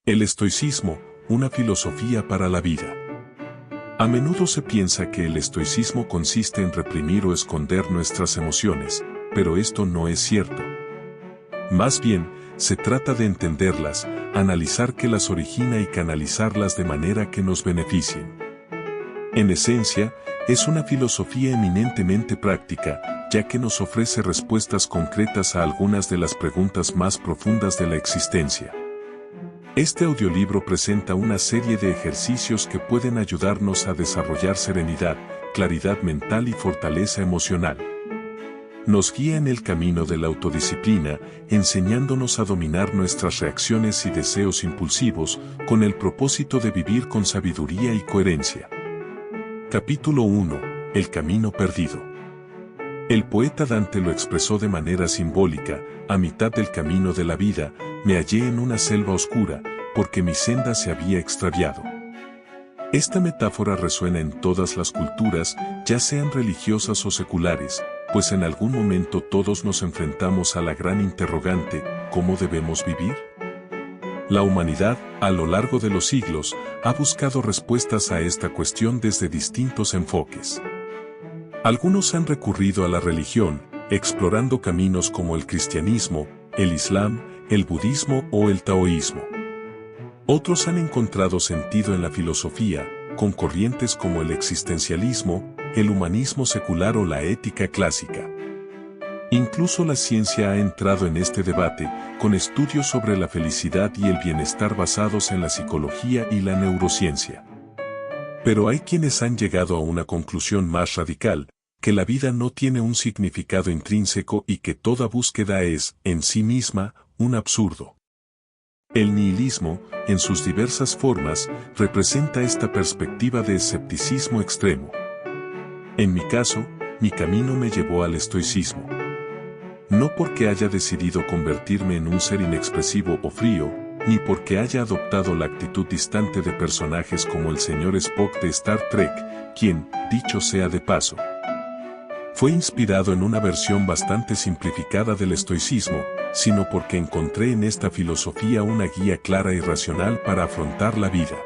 El estoicismo, una filosofía para la vida. A menudo se piensa que el estoicismo consiste en reprimir o esconder nuestras emociones, pero esto no es cierto. Más bien, se trata de entenderlas, analizar qué las origina y canalizarlas de manera que nos beneficien. En esencia, es una filosofía eminentemente práctica, ya que nos ofrece respuestas concretas a algunas de las preguntas más profundas de la existencia. Este audiolibro presenta una serie de ejercicios que pueden ayudarnos a desarrollar serenidad, claridad mental y fortaleza emocional. Nos guía en el camino de la autodisciplina, enseñándonos a dominar nuestras reacciones y deseos impulsivos, con el propósito de vivir con sabiduría y coherencia. Capítulo 1. El camino perdido. El poeta Dante lo expresó de manera simbólica: a mitad del camino de la vida, me hallé en una selva oscura, porque mi senda se había extraviado. Esta metáfora resuena en todas las culturas, ya sean religiosas o seculares, pues en algún momento todos nos enfrentamos a la gran interrogante: ¿cómo debemos vivir? La humanidad, a lo largo de los siglos, ha buscado respuestas a esta cuestión desde distintos enfoques. Algunos han recurrido a la religión, explorando caminos como el cristianismo, el islam, el budismo o el taoísmo. Otros han encontrado sentido en la filosofía, con corrientes como el existencialismo, el humanismo secular o la ética clásica. Incluso la ciencia ha entrado en este debate, con estudios sobre la felicidad y el bienestar basados en la psicología y la neurociencia. Pero hay quienes han llegado a una conclusión más radical: que la vida no tiene un significado intrínseco y que toda búsqueda es, en sí misma, un absurdo. El nihilismo, en sus diversas formas, representa esta perspectiva de escepticismo extremo. En mi caso, mi camino me llevó al estoicismo. No porque haya decidido convertirme en un ser inexpresivo o frío, ni porque haya adoptado la actitud distante de personajes como el señor Spock de Star Trek, quien, dicho sea de paso, fue inspirado en una versión bastante simplificada del estoicismo, sino porque encontré en esta filosofía una guía clara y racional para afrontar la vida.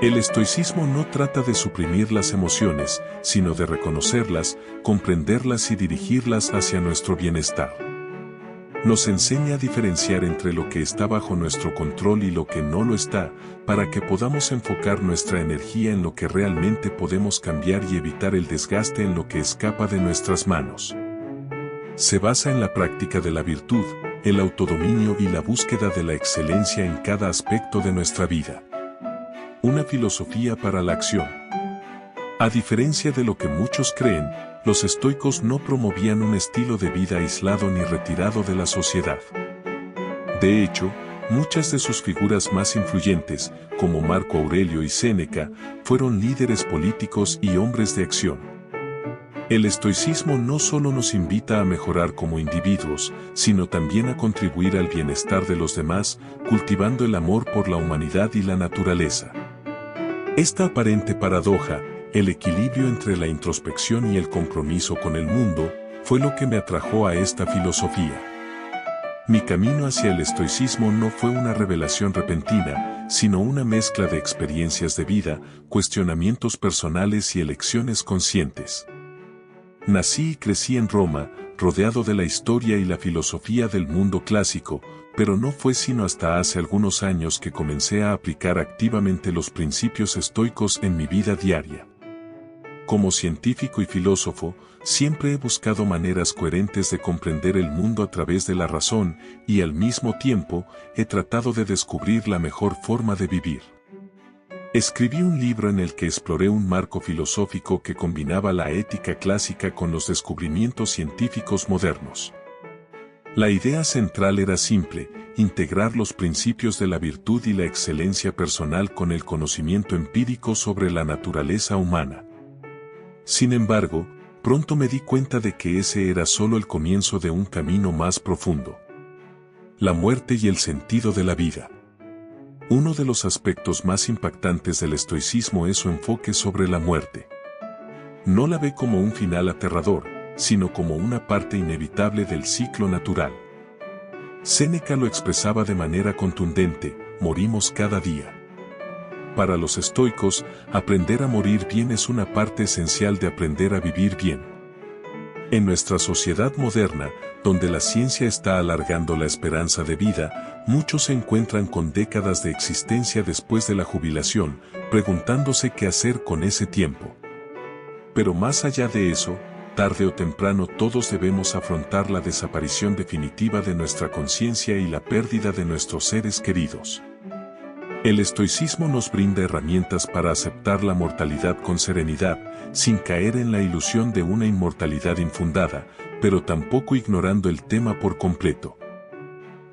El estoicismo no trata de suprimir las emociones, sino de reconocerlas, comprenderlas y dirigirlas hacia nuestro bienestar. Nos enseña a diferenciar entre lo que está bajo nuestro control y lo que no lo está, para que podamos enfocar nuestra energía en lo que realmente podemos cambiar y evitar el desgaste en lo que escapa de nuestras manos. Se basa en la práctica de la virtud, el autodominio y la búsqueda de la excelencia en cada aspecto de nuestra vida. Una filosofía para la acción. A diferencia de lo que muchos creen, los estoicos no promovían un estilo de vida aislado ni retirado de la sociedad. De hecho, muchas de sus figuras más influyentes, como Marco Aurelio y Séneca, fueron líderes políticos y hombres de acción. El estoicismo no solo nos invita a mejorar como individuos, sino también a contribuir al bienestar de los demás, cultivando el amor por la humanidad y la naturaleza. Esta aparente paradoja, el equilibrio entre la introspección y el compromiso con el mundo, fue lo que me atrajo a esta filosofía. Mi camino hacia el estoicismo no fue una revelación repentina, sino una mezcla de experiencias de vida, cuestionamientos personales y elecciones conscientes. Nací y crecí en Roma, rodeado de la historia y la filosofía del mundo clásico, pero no fue sino hasta hace algunos años que comencé a aplicar activamente los principios estoicos en mi vida diaria. Como científico y filósofo, siempre he buscado maneras coherentes de comprender el mundo a través de la razón, y al mismo tiempo, he tratado de descubrir la mejor forma de vivir. Escribí un libro en el que exploré un marco filosófico que combinaba la ética clásica con los descubrimientos científicos modernos. La idea central era simple: integrar los principios de la virtud y la excelencia personal con el conocimiento empírico sobre la naturaleza humana. Sin embargo, pronto me di cuenta de que ese era solo el comienzo de un camino más profundo. La muerte y el sentido de la vida. Uno de los aspectos más impactantes del estoicismo es su enfoque sobre la muerte. No la ve como un final aterrador, sino como una parte inevitable del ciclo natural. Séneca lo expresaba de manera contundente: morimos cada día. Para los estoicos, aprender a morir bien es una parte esencial de aprender a vivir bien. En nuestra sociedad moderna, donde la ciencia está alargando la esperanza de vida, muchos se encuentran con décadas de existencia después de la jubilación, preguntándose qué hacer con ese tiempo. Pero más allá de eso, tarde o temprano todos debemos afrontar la desaparición definitiva de nuestra conciencia y la pérdida de nuestros seres queridos. El estoicismo nos brinda herramientas para aceptar la mortalidad con serenidad, sin caer en la ilusión de una inmortalidad infundada, pero tampoco ignorando el tema por completo.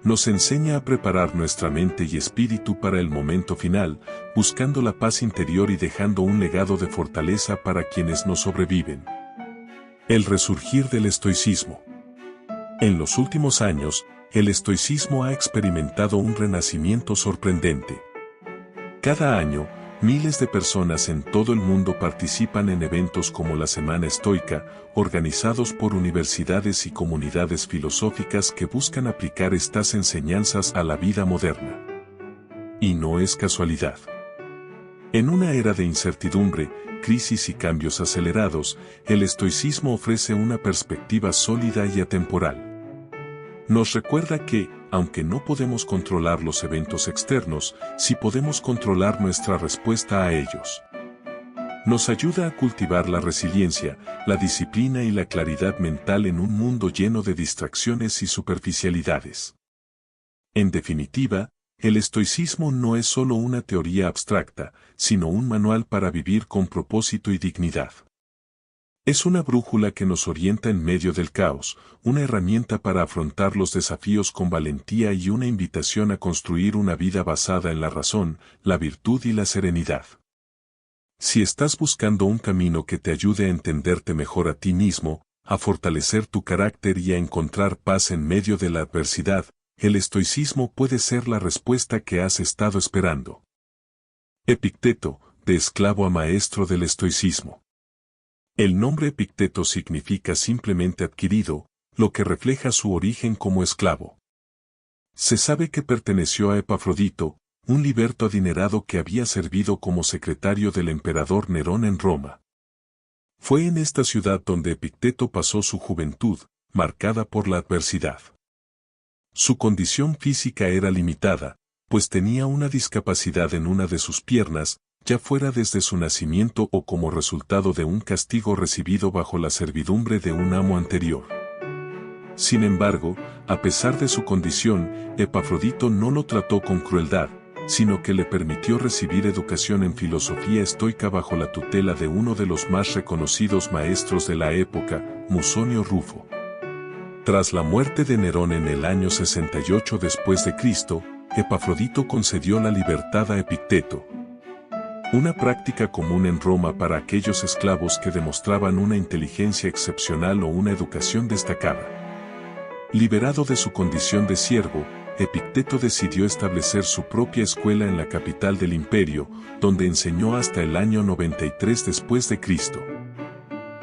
Nos enseña a preparar nuestra mente y espíritu para el momento final, buscando la paz interior y dejando un legado de fortaleza para quienes nos sobreviven. El resurgir del estoicismo. En los últimos años, el estoicismo ha experimentado un renacimiento sorprendente. Cada año, miles de personas en todo el mundo participan en eventos como la Semana Estoica, organizados por universidades y comunidades filosóficas que buscan aplicar estas enseñanzas a la vida moderna. Y no es casualidad. En una era de incertidumbre, crisis y cambios acelerados, el estoicismo ofrece una perspectiva sólida y atemporal. Nos recuerda que, aunque no podemos controlar los eventos externos, sí podemos controlar nuestra respuesta a ellos. Nos ayuda a cultivar la resiliencia, la disciplina y la claridad mental en un mundo lleno de distracciones y superficialidades. En definitiva, el estoicismo no es solo una teoría abstracta, sino un manual para vivir con propósito y dignidad. Es una brújula que nos orienta en medio del caos, una herramienta para afrontar los desafíos con valentía y una invitación a construir una vida basada en la razón, la virtud y la serenidad. Si estás buscando un camino que te ayude a entenderte mejor a ti mismo, a fortalecer tu carácter y a encontrar paz en medio de la adversidad, el estoicismo puede ser la respuesta que has estado esperando. Epicteto, de esclavo a maestro del estoicismo. El nombre Epicteto significa simplemente adquirido, lo que refleja su origen como esclavo. Se sabe que perteneció a Epafrodito, un liberto adinerado que había servido como secretario del emperador Nerón en Roma. Fue en esta ciudad donde Epicteto pasó su juventud, marcada por la adversidad. Su condición física era limitada, pues tenía una discapacidad en una de sus piernas, ya fuera desde su nacimiento o como resultado de un castigo recibido bajo la servidumbre de un amo anterior. Sin embargo, a pesar de su condición, Epafrodito no lo trató con crueldad, sino que le permitió recibir educación en filosofía estoica bajo la tutela de uno de los más reconocidos maestros de la época, Musonio Rufo. Tras la muerte de Nerón en el año 68 después de Cristo, Epafrodito concedió la libertad a Epicteto, una práctica común en Roma para aquellos esclavos que demostraban una inteligencia excepcional o una educación destacada. Liberado de su condición de siervo, Epicteto decidió establecer su propia escuela en la capital del imperio, donde enseñó hasta el año 93 después de Cristo.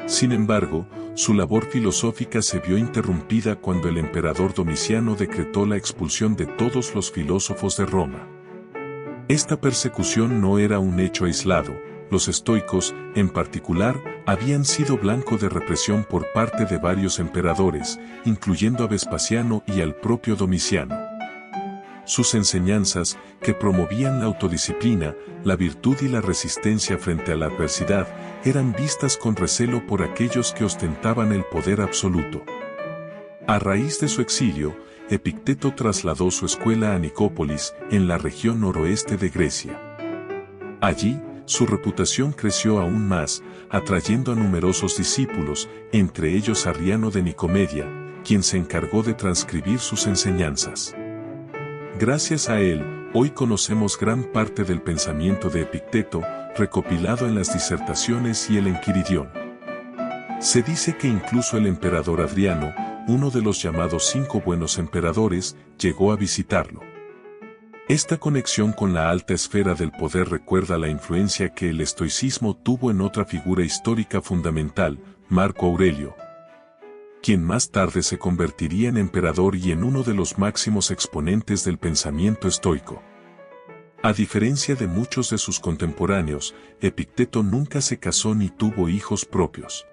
Sin embargo, su labor filosófica se vio interrumpida cuando el emperador Domiciano decretó la expulsión de todos los filósofos de Roma. Esta persecución no era un hecho aislado, los estoicos, en particular, habían sido blanco de represión por parte de varios emperadores, incluyendo a Vespasiano y al propio Domiciano. Sus enseñanzas, que promovían la autodisciplina, la virtud y la resistencia frente a la adversidad, eran vistas con recelo por aquellos que ostentaban el poder absoluto. A raíz de su exilio, Epicteto trasladó su escuela a Nicópolis, en la región noroeste de Grecia. Allí, su reputación creció aún más, atrayendo a numerosos discípulos, entre ellos Arriano de Nicomedia, quien se encargó de transcribir sus enseñanzas. Gracias a él, hoy conocemos gran parte del pensamiento de Epicteto, recopilado en las disertaciones y el Enquiridión. Se dice que incluso el emperador Adriano, uno de los llamados 5 buenos emperadores, llegó a visitarlo. Esta conexión con la alta esfera del poder recuerda la influencia que el estoicismo tuvo en otra figura histórica fundamental, Marco Aurelio, quien más tarde se convertiría en emperador y en uno de los máximos exponentes del pensamiento estoico. A diferencia de muchos de sus contemporáneos, Epicteto nunca se casó ni tuvo hijos propios.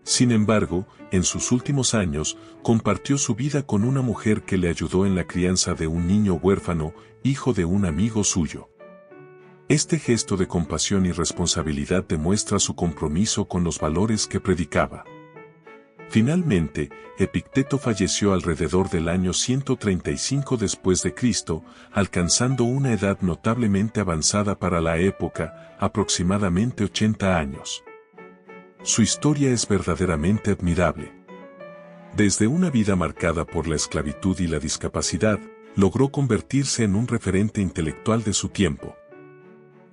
Sin embargo, en sus últimos años, compartió su vida con una mujer que le ayudó en la crianza de un niño huérfano, hijo de un amigo suyo. Este gesto de compasión y responsabilidad demuestra su compromiso con los valores que predicaba. Finalmente, Epicteto falleció alrededor del año 135 después de Cristo, alcanzando una edad notablemente avanzada para la época, aproximadamente 80 años. Su historia es verdaderamente admirable. Desde una vida marcada por la esclavitud y la discapacidad, logró convertirse en un referente intelectual de su tiempo.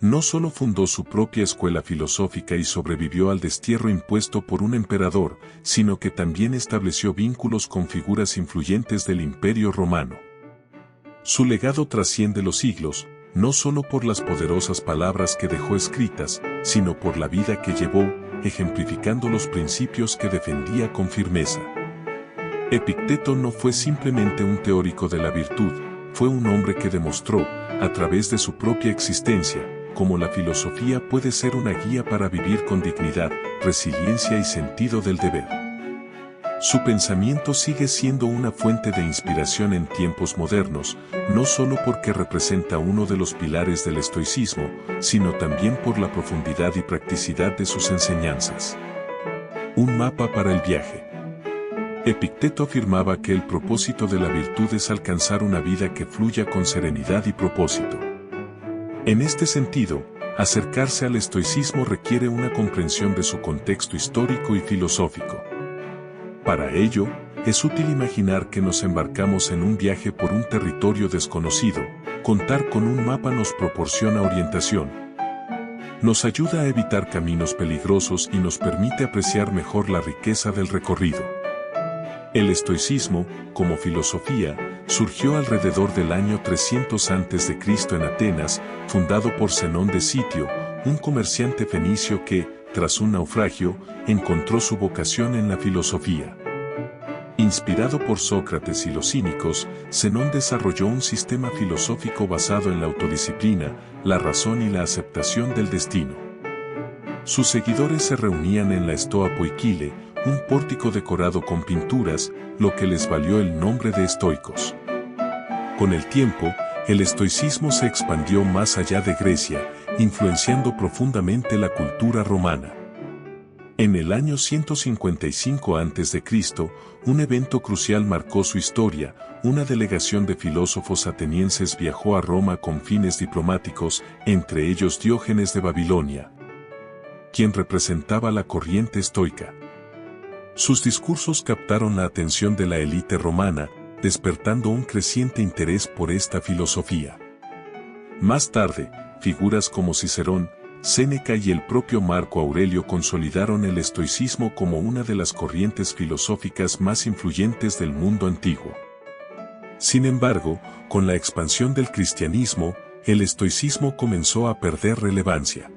No solo fundó su propia escuela filosófica y sobrevivió al destierro impuesto por un emperador, sino que también estableció vínculos con figuras influyentes del Imperio Romano. Su legado trasciende los siglos, no solo por las poderosas palabras que dejó escritas, sino por la vida que llevó, ejemplificando los principios que defendía con firmeza. Epicteto no fue simplemente un teórico de la virtud, fue un hombre que demostró, a través de su propia existencia, cómo la filosofía puede ser una guía para vivir con dignidad, resiliencia y sentido del deber. Su pensamiento sigue siendo una fuente de inspiración en tiempos modernos, no solo porque representa uno de los pilares del estoicismo, sino también por la profundidad y practicidad de sus enseñanzas. Un mapa para el viaje. Epicteto afirmaba que el propósito de la virtud es alcanzar una vida que fluya con serenidad y propósito. En este sentido, acercarse al estoicismo requiere una comprensión de su contexto histórico y filosófico. Para ello, es útil imaginar que nos embarcamos en un viaje por un territorio desconocido. Contar con un mapa nos proporciona orientación. Nos ayuda a evitar caminos peligrosos y nos permite apreciar mejor la riqueza del recorrido. El estoicismo, como filosofía, surgió alrededor del año 300 a.C. en Atenas, fundado por Zenón de Sitio, un comerciante fenicio que, tras un naufragio, encontró su vocación en la filosofía. Inspirado por Sócrates y los cínicos, Zenón desarrolló un sistema filosófico basado en la autodisciplina, la razón y la aceptación del destino. Sus seguidores se reunían en la Stoa Poikile, un pórtico decorado con pinturas, lo que les valió el nombre de estoicos. Con el tiempo, el estoicismo se expandió más allá de Grecia, influenciando profundamente la cultura romana. En el año 155 a.C., un evento crucial marcó su historia. Una delegación de filósofos atenienses viajó a Roma con fines diplomáticos, entre ellos Diógenes de Babilonia, quien representaba la corriente estoica. Sus discursos captaron la atención de la élite romana, despertando un creciente interés por esta filosofía. Más tarde, figuras como Cicerón, Séneca y el propio Marco Aurelio consolidaron el estoicismo como una de las corrientes filosóficas más influyentes del mundo antiguo. Sin embargo, con la expansión del cristianismo, el estoicismo comenzó a perder relevancia.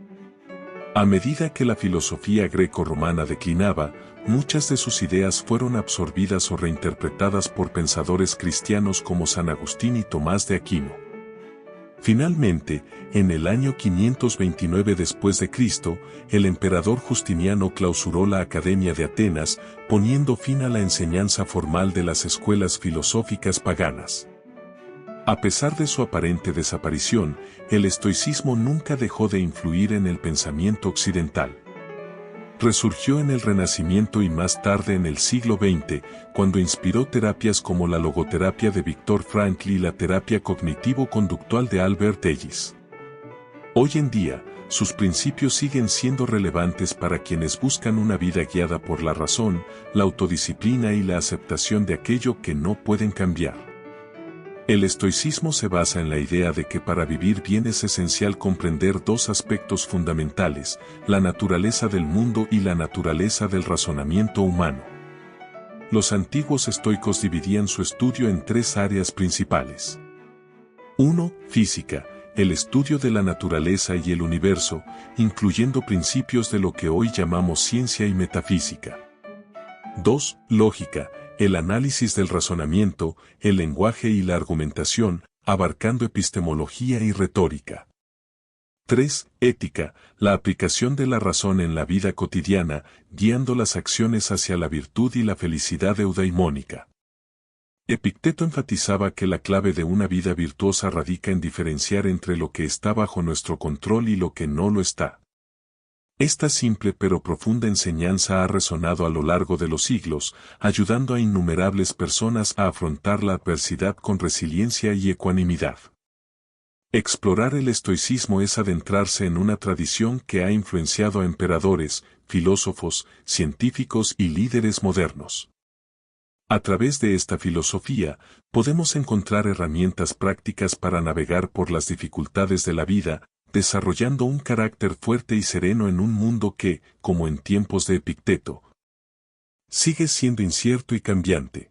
A medida que la filosofía greco-romana declinaba, muchas de sus ideas fueron absorbidas o reinterpretadas por pensadores cristianos como San Agustín y Tomás de Aquino. Finalmente, en el año 529 después de Cristo, el emperador Justiniano clausuró la Academia de Atenas, poniendo fin a la enseñanza formal de las escuelas filosóficas paganas. A pesar de su aparente desaparición, el estoicismo nunca dejó de influir en el pensamiento occidental. Resurgió en el Renacimiento y más tarde en el siglo XX, cuando inspiró terapias como la logoterapia de Viktor Frankl y la terapia cognitivo-conductual de Albert Ellis. Hoy en día, sus principios siguen siendo relevantes para quienes buscan una vida guiada por la razón, la autodisciplina y la aceptación de aquello que no pueden cambiar. El estoicismo se basa en la idea de que para vivir bien es esencial comprender dos aspectos fundamentales, la naturaleza del mundo y la naturaleza del razonamiento humano. Los antiguos estoicos dividían su estudio en tres áreas principales. 1. Física, el estudio de la naturaleza y el universo, incluyendo principios de lo que hoy llamamos ciencia y metafísica. 2. Lógica, el análisis del razonamiento, el lenguaje y la argumentación, abarcando epistemología y retórica. 3. Ética, la aplicación de la razón en la vida cotidiana, guiando las acciones hacia la virtud y la felicidad eudaimónica. Epicteto enfatizaba que la clave de una vida virtuosa radica en diferenciar entre lo que está bajo nuestro control y lo que no lo está. Esta simple pero profunda enseñanza ha resonado a lo largo de los siglos, ayudando a innumerables personas a afrontar la adversidad con resiliencia y ecuanimidad. Explorar el estoicismo es adentrarse en una tradición que ha influenciado a emperadores, filósofos, científicos y líderes modernos. A través de esta filosofía, podemos encontrar herramientas prácticas para navegar por las dificultades de la vida, desarrollando un carácter fuerte y sereno en un mundo que, como en tiempos de Epicteto, sigue siendo incierto y cambiante.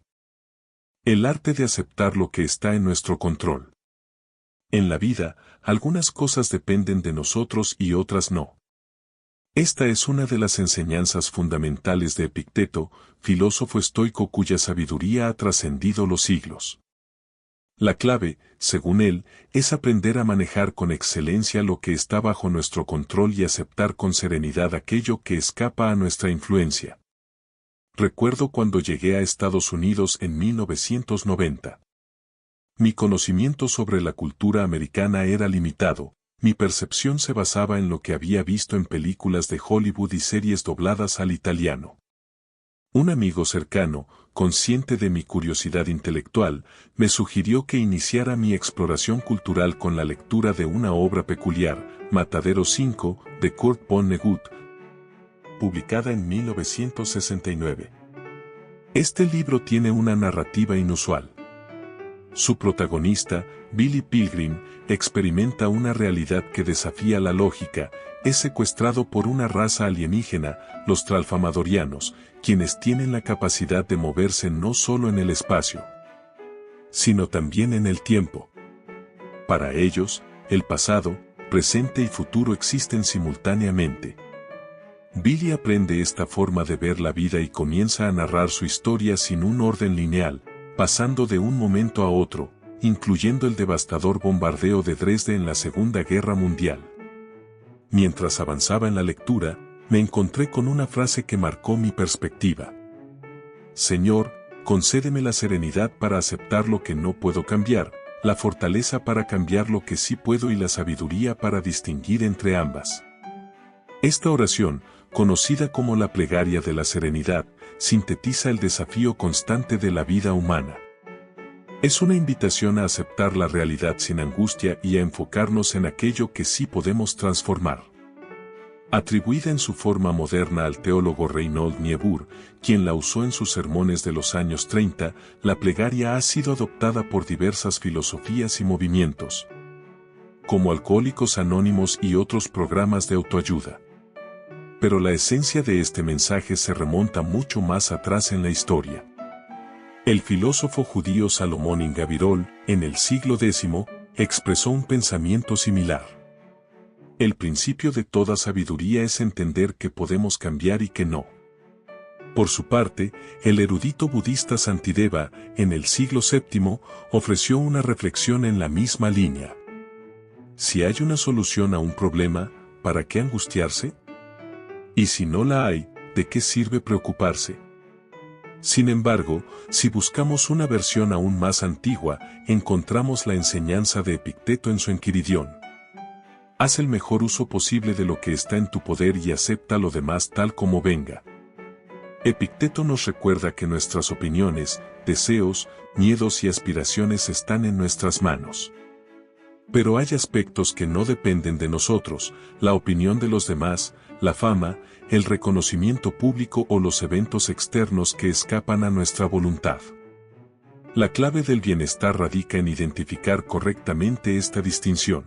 El arte de aceptar lo que está en nuestro control. En la vida, algunas cosas dependen de nosotros y otras no. Esta es una de las enseñanzas fundamentales de Epicteto, filósofo estoico cuya sabiduría ha trascendido los siglos. La clave, según él, es aprender a manejar con excelencia lo que está bajo nuestro control y aceptar con serenidad aquello que escapa a nuestra influencia. Recuerdo cuando llegué a Estados Unidos en 1990. Mi conocimiento sobre la cultura americana era limitado, mi percepción se basaba en lo que había visto en películas de Hollywood y series dobladas al italiano. Un amigo cercano, consciente de mi curiosidad intelectual, me sugirió que iniciara mi exploración cultural con la lectura de una obra peculiar, Matadero 5, de Kurt Vonnegut, publicada en 1969. Este libro tiene una narrativa inusual. Su protagonista, Billy Pilgrim, experimenta una realidad que desafía la lógica, es secuestrado por una raza alienígena, los Tralfamadorianos, quienes tienen la capacidad de moverse no solo en el espacio, sino también en el tiempo. Para ellos, el pasado, presente y futuro existen simultáneamente. Billy aprende esta forma de ver la vida y comienza a narrar su historia sin un orden lineal, pasando de un momento a otro, incluyendo el devastador bombardeo de Dresde en la Segunda Guerra Mundial. Mientras avanzaba en la lectura, me encontré con una frase que marcó mi perspectiva. Señor, concédeme la serenidad para aceptar lo que no puedo cambiar, la fortaleza para cambiar lo que sí puedo y la sabiduría para distinguir entre ambas. Esta oración, conocida como la plegaria de la serenidad, sintetiza el desafío constante de la vida humana. Es una invitación a aceptar la realidad sin angustia y a enfocarnos en aquello que sí podemos transformar. Atribuida en su forma moderna al teólogo Reinhold Niebuhr, quien la usó en sus sermones de los años 30, la plegaria ha sido adoptada por diversas filosofías y movimientos, como Alcohólicos Anónimos y otros programas de autoayuda. Pero la esencia de este mensaje se remonta mucho más atrás en la historia. El filósofo judío Salomón Ingabirol, en el siglo X, expresó un pensamiento similar. El principio de toda sabiduría es entender que podemos cambiar y que no. Por su parte, el erudito budista Santideva, en el siglo VII, ofreció una reflexión en la misma línea. Si hay una solución a un problema, ¿para qué angustiarse? Y si no la hay, ¿de qué sirve preocuparse? Sin embargo, si buscamos una versión aún más antigua, encontramos la enseñanza de Epicteto en su Enquiridión. Haz el mejor uso posible de lo que está en tu poder y acepta lo demás tal como venga. Epicteto nos recuerda que nuestras opiniones, deseos, miedos y aspiraciones están en nuestras manos. Pero hay aspectos que no dependen de nosotros, la opinión de los demás, la fama, el reconocimiento público o los eventos externos que escapan a nuestra voluntad. La clave del bienestar radica en identificar correctamente esta distinción.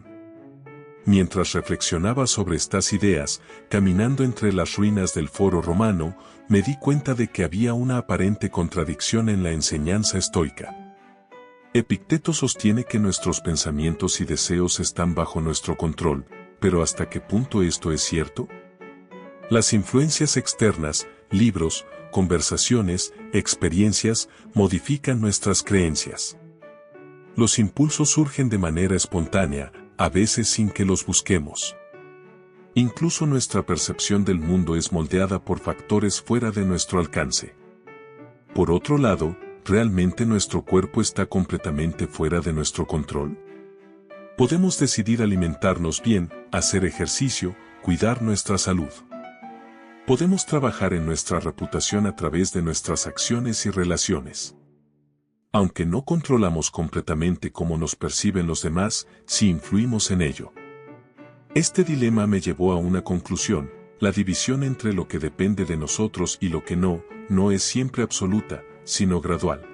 Mientras reflexionaba sobre estas ideas, caminando entre las ruinas del Foro Romano, me di cuenta de que había una aparente contradicción en la enseñanza estoica. Epicteto sostiene que nuestros pensamientos y deseos están bajo nuestro control, pero ¿hasta qué punto esto es cierto? Las influencias externas, libros, conversaciones, experiencias, modifican nuestras creencias. Los impulsos surgen de manera espontánea, a veces sin que los busquemos. Incluso nuestra percepción del mundo es moldeada por factores fuera de nuestro alcance. Por otro lado, ¿realmente nuestro cuerpo está completamente fuera de nuestro control? Podemos decidir alimentarnos bien, hacer ejercicio, cuidar nuestra salud. Podemos trabajar en nuestra reputación a través de nuestras acciones y relaciones. Aunque no controlamos completamente cómo nos perciben los demás, sí influimos en ello. Este dilema me llevó a una conclusión: la división entre lo que depende de nosotros y lo que no es siempre absoluta, sino gradual.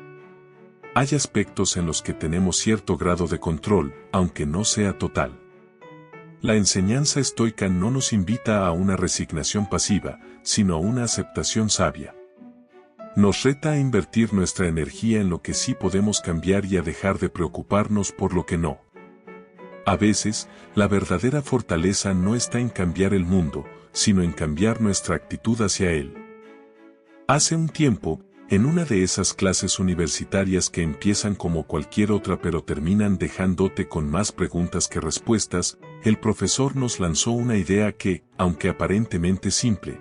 Hay aspectos en los que tenemos cierto grado de control, aunque no sea total. La enseñanza estoica no nos invita a una resignación pasiva, sino a una aceptación sabia. Nos reta a invertir nuestra energía en lo que sí podemos cambiar y a dejar de preocuparnos por lo que no. A veces, la verdadera fortaleza no está en cambiar el mundo, sino en cambiar nuestra actitud hacia él. Hace un tiempo, en una de esas clases universitarias que empiezan como cualquier otra pero terminan dejándote con más preguntas que respuestas, el profesor nos lanzó una idea que, aunque aparentemente simple,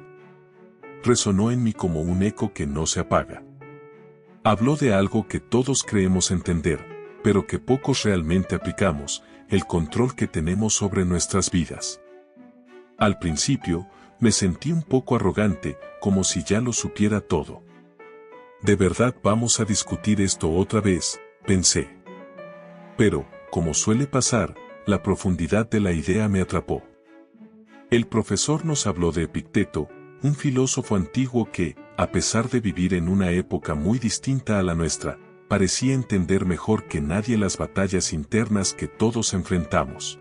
resonó en mí como un eco que no se apaga. Habló de algo que todos creemos entender, pero que pocos realmente aplicamos: el control que tenemos sobre nuestras vidas. Al principio, me sentí un poco arrogante, como si ya lo supiera todo. ¿De verdad vamos a discutir esto otra vez?, pensé. Pero, como suele pasar, la profundidad de la idea me atrapó. El profesor nos habló de Epicteto, un filósofo antiguo que, a pesar de vivir en una época muy distinta a la nuestra, parecía entender mejor que nadie las batallas internas que todos enfrentamos.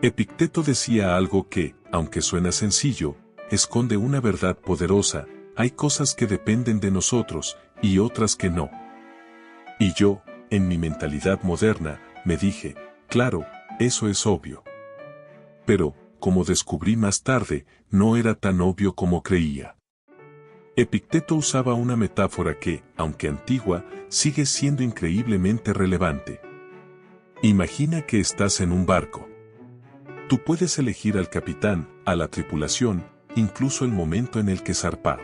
Epicteto decía algo que, aunque suena sencillo, esconde una verdad poderosa: hay cosas que dependen de nosotros, y otras que no. Y yo, en mi mentalidad moderna, me dije: claro, eso es obvio. Pero, como descubrí más tarde, no era tan obvio como creía. Epicteto usaba una metáfora que, aunque antigua, sigue siendo increíblemente relevante. Imagina que estás en un barco. Tú puedes elegir al capitán, a la tripulación, incluso el momento en el que zarpar.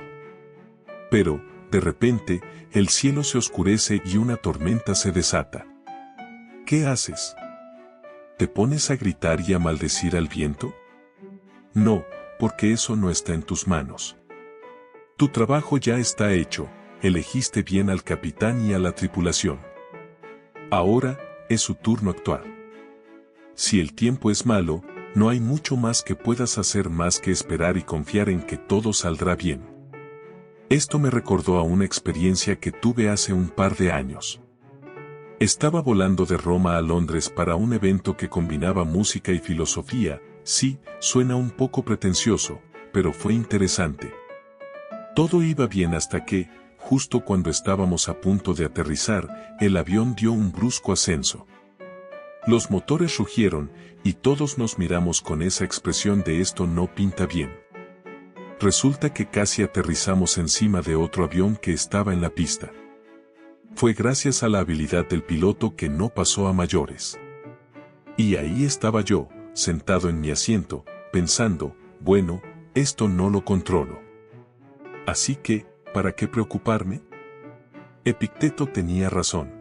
Pero, de repente, el cielo se oscurece y una tormenta se desata. ¿Qué haces? ¿Te pones a gritar y a maldecir al viento? No, porque eso no está en tus manos. Tu trabajo ya está hecho, elegiste bien al capitán y a la tripulación. Ahora, es su turno actuar. Si el tiempo es malo, no hay mucho más que puedas hacer más que esperar y confiar en que todo saldrá bien. Esto me recordó a una experiencia que tuve hace un par de años. Estaba volando de Roma a Londres para un evento que combinaba música y filosofía. Sí, suena un poco pretencioso, pero fue interesante. Todo iba bien hasta que, justo cuando estábamos a punto de aterrizar, el avión dio un brusco ascenso. Los motores rugieron, y todos nos miramos con esa expresión de esto no pinta bien. Resulta que casi aterrizamos encima de otro avión que estaba en la pista. Fue gracias a la habilidad del piloto que no pasó a mayores. Y ahí estaba yo, sentado en mi asiento, pensando: bueno, esto no lo controlo. Así que, ¿para qué preocuparme? Epicteto tenía razón.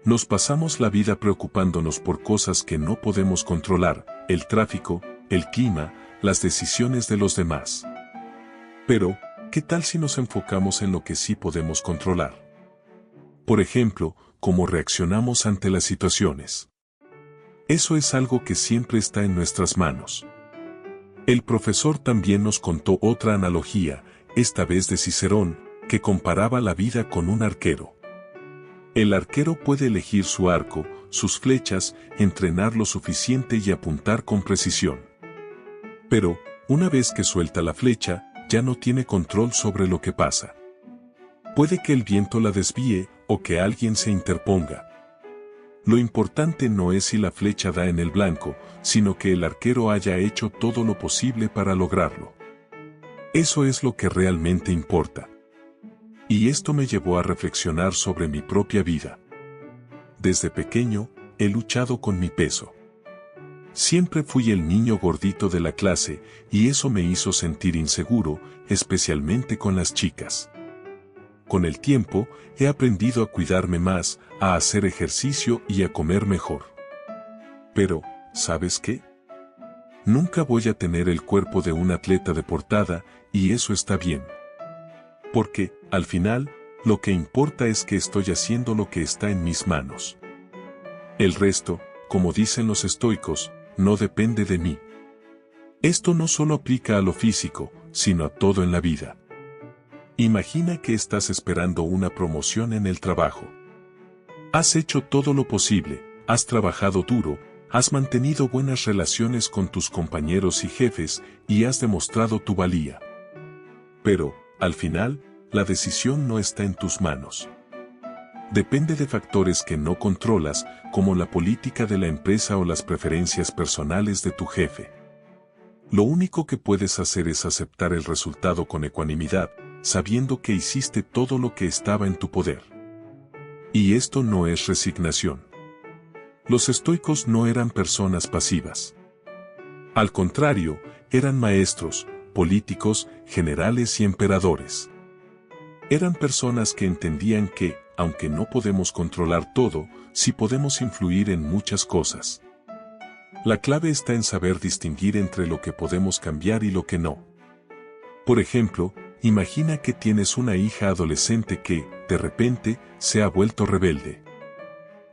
Nos pasamos la vida preocupándonos por cosas que no podemos controlar: el tráfico, el clima, las decisiones de los demás. Pero, ¿qué tal si nos enfocamos en lo que sí podemos controlar? Por ejemplo, cómo reaccionamos ante las situaciones. Eso es algo que siempre está en nuestras manos. El profesor también nos contó otra analogía, esta vez de Cicerón, que comparaba la vida con un arquero. El arquero puede elegir su arco, sus flechas, entrenar lo suficiente y apuntar con precisión. Pero, una vez que suelta la flecha, ya no tiene control sobre lo que pasa. Puede que el viento la desvíe, o que alguien se interponga. Lo importante no es si la flecha da en el blanco, sino que el arquero haya hecho todo lo posible para lograrlo. Eso es lo que realmente importa. Y esto me llevó a reflexionar sobre mi propia vida. desde pequeño, he luchado con mi peso. Siempre fui el niño gordito de la clase, y eso me hizo sentir inseguro, especialmente con las chicas. Con el tiempo, he aprendido a cuidarme más, a hacer ejercicio y a comer mejor. Pero, ¿sabes qué? Nunca voy a tener el cuerpo de un atleta de portada, y eso está bien. Porque, al final, lo que importa es que estoy haciendo lo que está en mis manos. El resto, como dicen los estoicos, no depende de mí. Esto no solo aplica a lo físico, sino a todo en la vida. Imagina que estás esperando una promoción en el trabajo. Has hecho todo lo posible, has trabajado duro, has mantenido buenas relaciones con tus compañeros y jefes, y has demostrado tu valía. Pero, al final, la decisión no está en tus manos. Depende de factores que no controlas, como la política de la empresa o las preferencias personales de tu jefe. Lo único que puedes hacer es aceptar el resultado con ecuanimidad, sabiendo que hiciste todo lo que estaba en tu poder. Y esto no es resignación. Los estoicos no eran personas pasivas. Al contrario, eran maestros, políticos, generales y emperadores. Eran personas que entendían que, aunque no podemos controlar todo, sí podemos influir en muchas cosas. La clave está en saber distinguir entre lo que podemos cambiar y lo que no. Por ejemplo, imagina que tienes una hija adolescente que, de repente, se ha vuelto rebelde.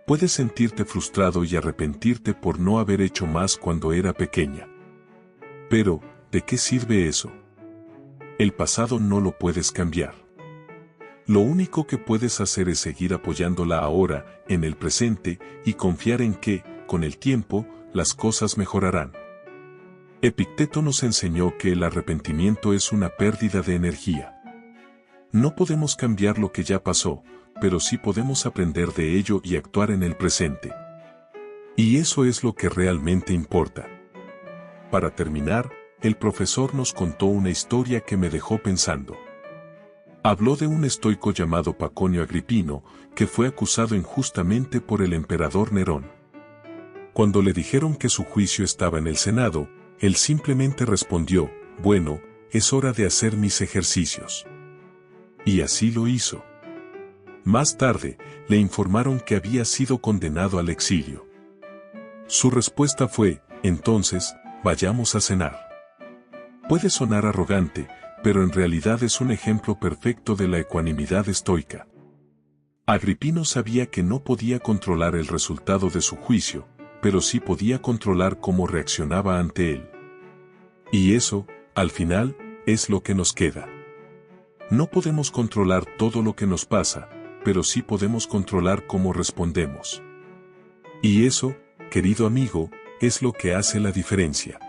Puedes sentirte frustrado y arrepentirte por no haber hecho más cuando era pequeña. Pero, ¿de qué sirve eso? El pasado no lo puedes cambiar. Lo único que puedes hacer es seguir apoyándola ahora, en el presente, y confiar en que, con el tiempo, las cosas mejorarán. Epicteto nos enseñó que el arrepentimiento es una pérdida de energía. No podemos cambiar lo que ya pasó, pero sí podemos aprender de ello y actuar en el presente. Y eso es lo que realmente importa. Para terminar, el profesor nos contó una historia que me dejó pensando. Habló de un estoico llamado Paconio Agripino, que fue acusado injustamente por el emperador Nerón. Cuando le dijeron que su juicio estaba en el Senado, él simplemente respondió, bueno, es hora de hacer mis ejercicios. Y así lo hizo. Más tarde, le informaron que había sido condenado al exilio. Su respuesta fue, entonces, vayamos a cenar. Puede sonar arrogante, pero en realidad es un ejemplo perfecto de la ecuanimidad estoica. Agripino sabía que no podía controlar el resultado de su juicio, pero sí podía controlar cómo reaccionaba ante él. Y eso, al final, es lo que nos queda. No podemos controlar todo lo que nos pasa, pero sí podemos controlar cómo respondemos. Y eso, querido amigo, es lo que hace la diferencia.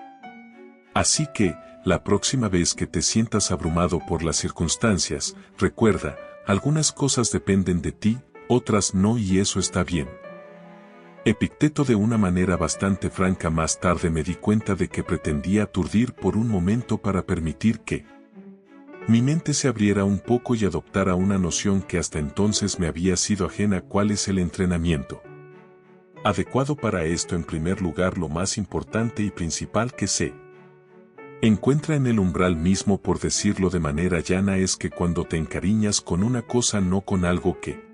Así que, la próxima vez que te sientas abrumado por las circunstancias, recuerda, algunas cosas dependen de ti, otras no, y eso está bien. Epicteto, de una manera bastante franca, más tarde me di cuenta de que pretendía aturdir por un momento para permitir que mi mente se abriera un poco y adoptara una noción que hasta entonces me había sido ajena: ¿cuál es el entrenamiento adecuado para esto? En primer lugar, lo más importante y principal que se encuentra en el umbral mismo, por decirlo de manera llana, es que cuando te encariñas con una cosa, no con algo que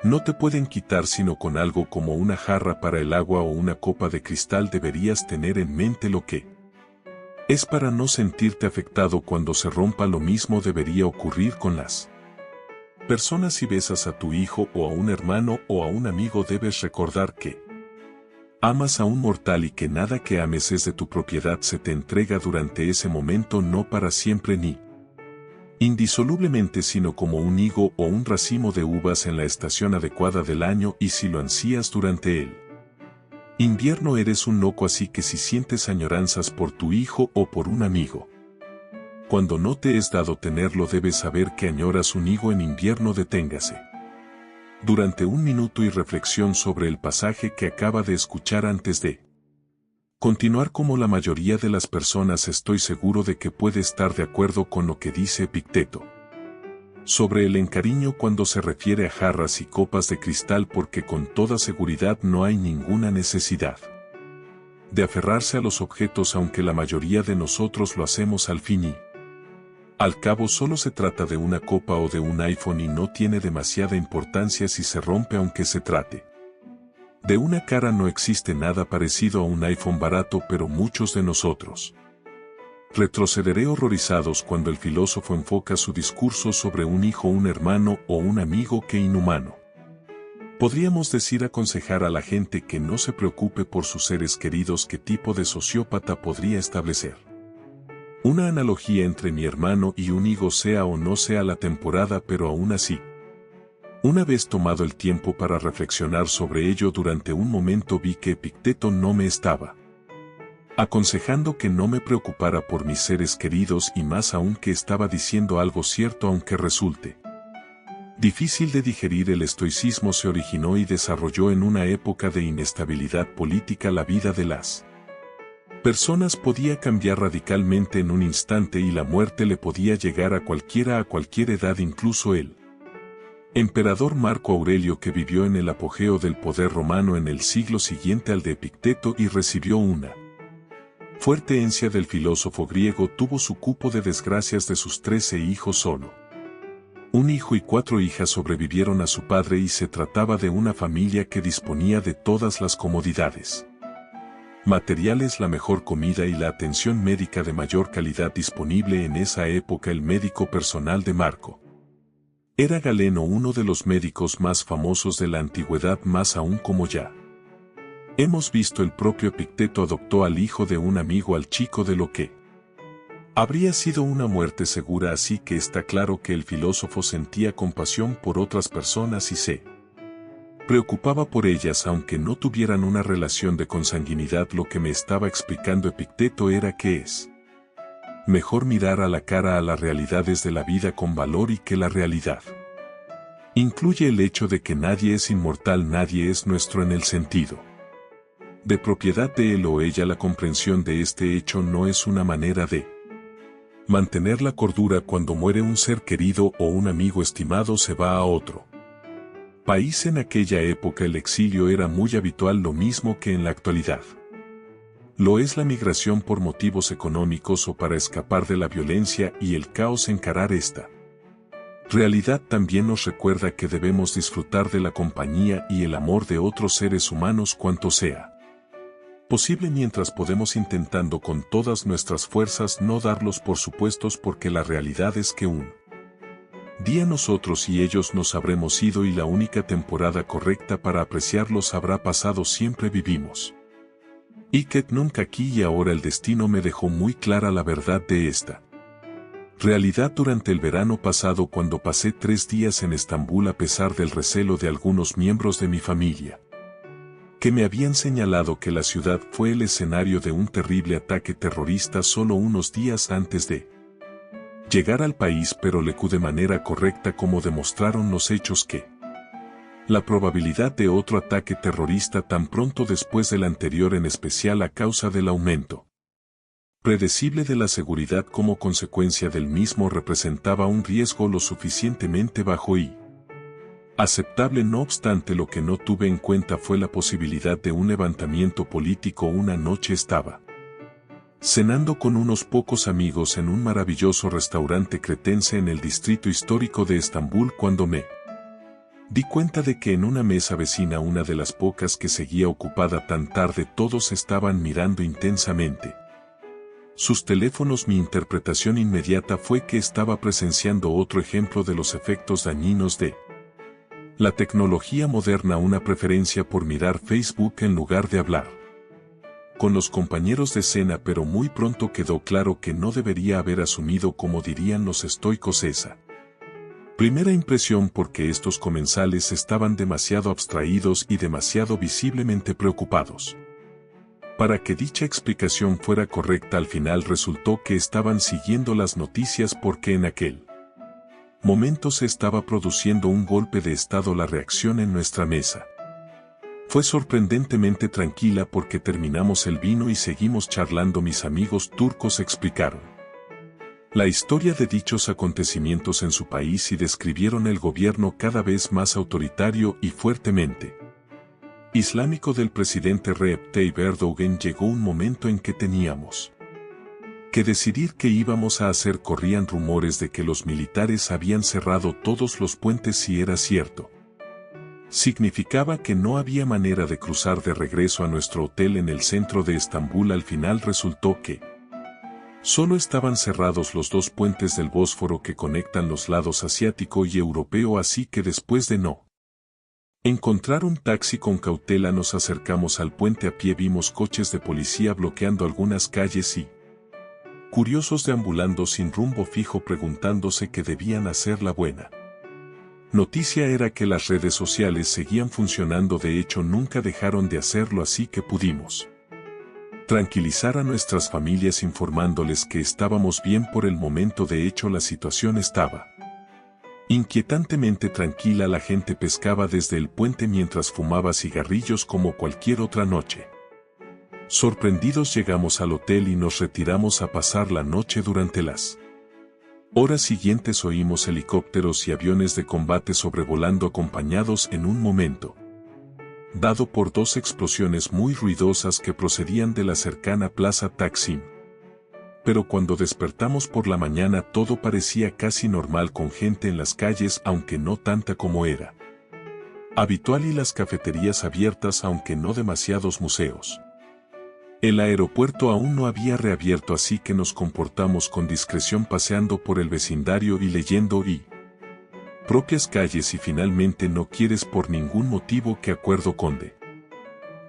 no te pueden quitar, sino con algo como una jarra para el agua o una copa de cristal, deberías tener en mente lo que es para no sentirte afectado cuando se rompa. Lo mismo debería ocurrir con las personas. Si besas a tu hijo o a un hermano o a un amigo, debes recordar que amas a un mortal y que nada que ames es de tu propiedad, se te entrega durante ese momento, no para siempre ni indisolublemente, sino como un higo o un racimo de uvas en la estación adecuada del año, y si lo ansías durante el invierno, eres un loco. Así que si sientes añoranzas por tu hijo o por un amigo, cuando no te es dado tenerlo, debes saber que añoras un higo en invierno. Deténgase durante un minuto y reflexión sobre el pasaje que acaba de escuchar antes de continuar. Como la mayoría de las personas, estoy seguro de que puede estar de acuerdo con lo que dice Epicteto. Sobre el encariño cuando se refiere a jarras y copas de cristal, porque con toda seguridad no hay ninguna necesidad de aferrarse a los objetos, aunque la mayoría de nosotros lo hacemos al fin y al cabo solo se trata de una copa o de un iPhone y no tiene demasiada importancia si se rompe, aunque se trate de una cara. No existe nada parecido a un iPhone barato, pero muchos de nosotros retrocederé horrorizados cuando el filósofo enfoca su discurso sobre un hijo, un hermano o un amigo que inhumano. Podríamos decir aconsejar a la gente que no se preocupe por sus seres queridos. ¿Qué tipo de sociópata podría establecer una analogía entre mi hermano y un higo, sea o no sea la temporada? Pero aún así, una vez tomado el tiempo para reflexionar sobre ello, durante un momento vi que Epicteto no me estaba aconsejando que no me preocupara por mis seres queridos, y más aún que estaba diciendo algo cierto, aunque resulte difícil de digerir. El estoicismo se originó y desarrolló en una época de inestabilidad política. La vida de las personas podía cambiar radicalmente en un instante y la muerte le podía llegar a cualquiera a cualquier edad, incluso el emperador Marco Aurelio, que vivió en el apogeo del poder romano en el siglo siguiente al de Epicteto y recibió una fuerte herencia del filósofo griego, tuvo su cupo de desgracias. De sus 13 hijos, solo un hijo y 4 hijas sobrevivieron a su padre, y se trataba de una familia que disponía de todas las comodidades materiales, la mejor comida y la atención médica de mayor calidad disponible en esa época. El médico personal de Marco era Galeno, uno de los médicos más famosos de la antigüedad. Más aún, como ya hemos visto, el propio Epicteto adoptó al hijo de un amigo, al chico, de lo que habría sido una muerte segura. Así que está claro que el filósofo sentía compasión por otras personas y se preocupaba por ellas, aunque no tuvieran una relación de consanguinidad. Lo que me estaba explicando Epicteto era que es mejor mirar a la cara a las realidades de la vida con valor, y que la realidad incluye el hecho de que nadie es inmortal, nadie es nuestro en el sentido de propiedad de él o ella. La comprensión de este hecho no es una manera de mantener la cordura cuando muere un ser querido o un amigo estimado se va a otro país. En aquella época el exilio era muy habitual, lo mismo que en la actualidad lo es la migración por motivos económicos o para escapar de la violencia y el caos. Encarar esta realidad también nos recuerda que debemos disfrutar de la compañía y el amor de otros seres humanos cuanto sea posible mientras podemos, intentando con todas nuestras fuerzas no darlos por supuestos, porque la realidad es que un día nosotros y ellos nos habremos ido y la única temporada correcta para apreciarlos habrá pasado. Siempre vivimos y que nunca aquí y ahora. El destino me dejó muy clara la verdad de esta realidad durante el verano pasado, cuando pasé 3 días en Estambul, a pesar del recelo de algunos miembros de mi familia que me habían señalado que la ciudad fue el escenario de un terrible ataque terrorista solo unos días antes de llegar al país, pero le de manera correcta, como demostraron los hechos, que la probabilidad de otro ataque terrorista tan pronto después del anterior, en especial a causa del aumento predecible de la seguridad como consecuencia del mismo, representaba un riesgo lo suficientemente bajo y aceptable. No obstante, lo que no tuve en cuenta fue la posibilidad de un levantamiento político. Una noche estaba cenando con unos pocos amigos en un maravilloso restaurante cretense en el distrito histórico de Estambul, cuando me di cuenta de que en una mesa vecina, una de las pocas que seguía ocupada tan tarde, todos estaban mirando intensamente sus teléfonos. Mi interpretación inmediata fue que estaba presenciando otro ejemplo de los efectos dañinos de la tecnología moderna, una preferencia por mirar Facebook en lugar de hablar con los compañeros de cena, pero muy pronto quedó claro que no debería haber asumido, como dirían los estoicos, esa primera impresión, porque estos comensales estaban demasiado abstraídos y demasiado visiblemente preocupados para que dicha explicación fuera correcta. Al final resultó que estaban siguiendo las noticias, porque en aquel momento se estaba produciendo un golpe de estado. La reacción en nuestra mesa fue sorprendentemente tranquila, porque terminamos el vino y seguimos charlando. Mis amigos turcos explicaron la historia de dichos acontecimientos en su país y describieron el gobierno cada vez más autoritario y fuertemente islámico del presidente Recep Tayyip Erdogan. Llegó un momento en que teníamos que decidir qué íbamos a hacer. Corrían rumores de que los militares habían cerrado todos los puentes. Si era cierto, significaba que no había manera de cruzar de regreso a nuestro hotel en el centro de Estambul. Al final resultó que solo estaban cerrados los dos puentes del Bósforo que conectan los lados asiático y europeo, así que después de no encontrar un taxi con cautela nos acercamos al puente a pie. Vimos coches de policía bloqueando algunas calles y curiosos deambulando sin rumbo fijo preguntándose qué debían hacer. La buena noticia era que las redes sociales seguían funcionando, de hecho nunca dejaron de hacerlo, así que pudimos tranquilizar a nuestras familias informándoles que estábamos bien por el momento. De hecho, la situación estaba inquietantemente tranquila. La gente pescaba desde el puente mientras fumaba cigarrillos como cualquier otra noche. Sorprendidos llegamos al hotel y nos retiramos a pasar la noche. Durante las horas siguientes oímos helicópteros y aviones de combate sobrevolando, acompañados en un momento dado por dos explosiones muy ruidosas que procedían de la cercana Plaza Taksim. Pero cuando despertamos por la mañana todo parecía casi normal, con gente en las calles aunque no tanta como era habitual y las cafeterías abiertas aunque no demasiados museos. El aeropuerto aún no había reabierto, así que nos comportamos con discreción paseando por el vecindario y leyendo y propias calles. Y finalmente no quieres por ningún motivo que acuerdo con de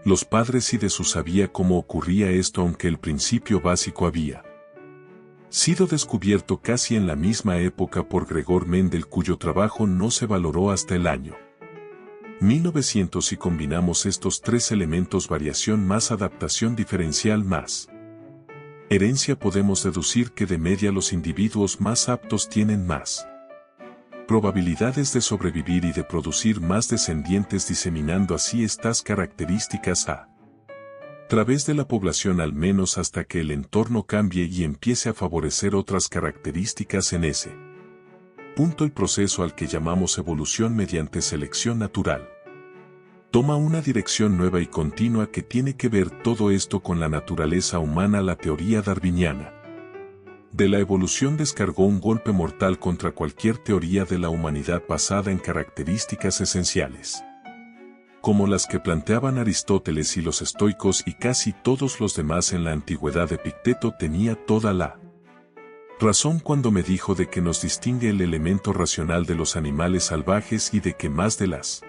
los padres y de su sabía cómo ocurría esto, aunque el principio básico había sido descubierto casi en la misma época por Gregor Mendel, cuyo trabajo no se valoró hasta el año 1900. Si combinamos estos tres elementos, variación más adaptación diferencial más herencia, podemos deducir que de media los individuos más aptos tienen más probabilidades de sobrevivir y de producir más descendientes, diseminando así estas características a través de la población, al menos hasta que el entorno cambie y empiece a favorecer otras características. En ese punto, el proceso al que llamamos evolución mediante selección natural toma una dirección nueva y continua que tiene que ver todo esto con la naturaleza humana. La teoría darwiniana de la evolución descargó un golpe mortal contra cualquier teoría de la humanidad basada en características esenciales, como las que planteaban Aristóteles y los estoicos y casi todos los demás. En la antigüedad, Epicteto tenía toda la razón cuando me dijo de que nos distingue el elemento racional de los animales salvajes y de que más de las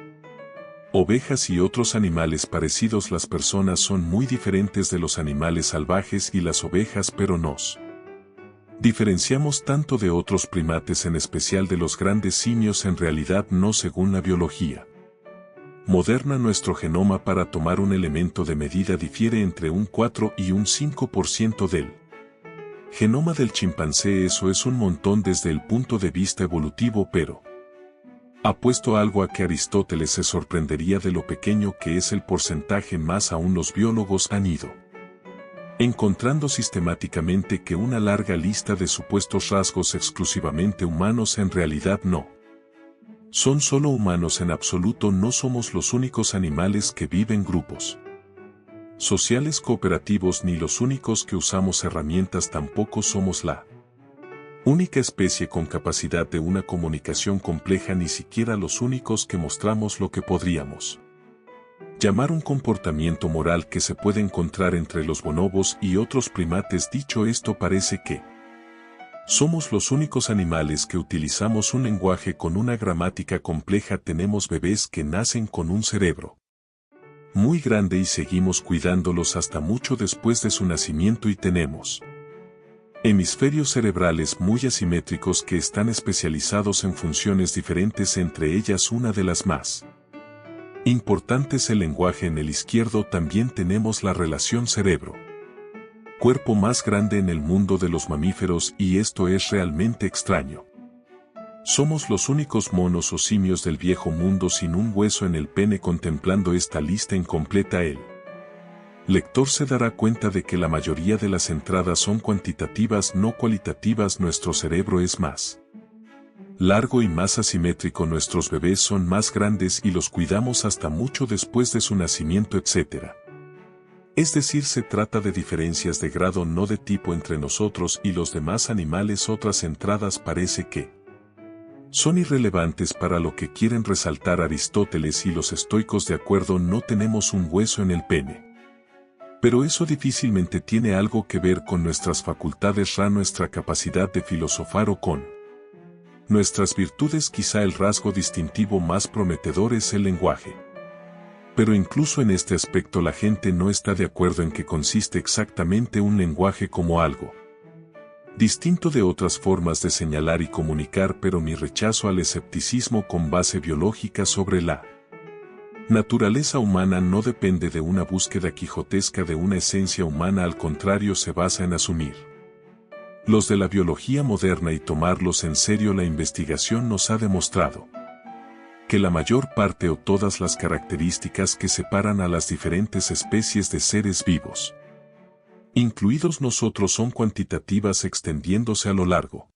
ovejas y otros animales parecidos, las personas son muy diferentes de los animales salvajes y las ovejas, pero nos diferenciamos tanto de otros primates, en especial de los grandes simios. En realidad no, según la biología moderna, nuestro genoma, para tomar un elemento de medida, difiere entre un 4 y un 5% del genoma del chimpancé. Eso es un montón desde el punto de vista evolutivo, pero apuesto algo a que Aristóteles se sorprendería de lo pequeño que es el porcentaje. Más aún, los biólogos han ido encontrando sistemáticamente que una larga lista de supuestos rasgos exclusivamente humanos en realidad no son solo humanos en absoluto. No somos los únicos animales que viven grupos sociales cooperativos, ni los únicos que usamos herramientas. Tampoco somos la única especie con capacidad de una comunicación compleja, ni siquiera los únicos que mostramos lo que podríamos llamar un comportamiento moral que se puede encontrar entre los bonobos y otros primates. Dicho esto, parece que somos los únicos animales que utilizamos un lenguaje con una gramática compleja. Tenemos bebés que nacen con un cerebro muy grande y seguimos cuidándolos hasta mucho después de su nacimiento, y tenemos hemisferios cerebrales muy asimétricos que están especializados en funciones diferentes, entre ellas una de las más importantes, el lenguaje. En el izquierdo también tenemos la relación cerebro-cuerpo más grande en el mundo de los mamíferos, y esto es realmente extraño. Somos los únicos monos o simios del viejo mundo sin un hueso en el pene. Contemplando esta lista incompleta, el lector se dará cuenta de que la mayoría de las entradas son cuantitativas, no cualitativas. Nuestro cerebro es más largo y más asimétrico, nuestros bebés son más grandes y los cuidamos hasta mucho después de su nacimiento, etc. Es decir, se trata de diferencias de grado, no de tipo, entre nosotros y los demás animales. Otras entradas parece que son irrelevantes para lo que quieren resaltar Aristóteles y los estoicos. De acuerdo, no tenemos un hueso en el pene. Pero eso difícilmente tiene algo que ver con nuestras facultades ra, nuestra capacidad de filosofar o con nuestras virtudes. Quizá el rasgo distintivo más prometedor es el lenguaje. Pero incluso en este aspecto la gente no está de acuerdo en qué consiste exactamente un lenguaje como algo distinto de otras formas de señalar y comunicar, pero mi rechazo al escepticismo con base biológica sobre la naturaleza humana no depende de una búsqueda quijotesca de una esencia humana, al contrario, se basa en asumir los de la biología moderna y tomarlos en serio. La investigación nos ha demostrado que la mayor parte o todas las características que separan a las diferentes especies de seres vivos, incluidos nosotros, son cuantitativas, extendiéndose a lo largo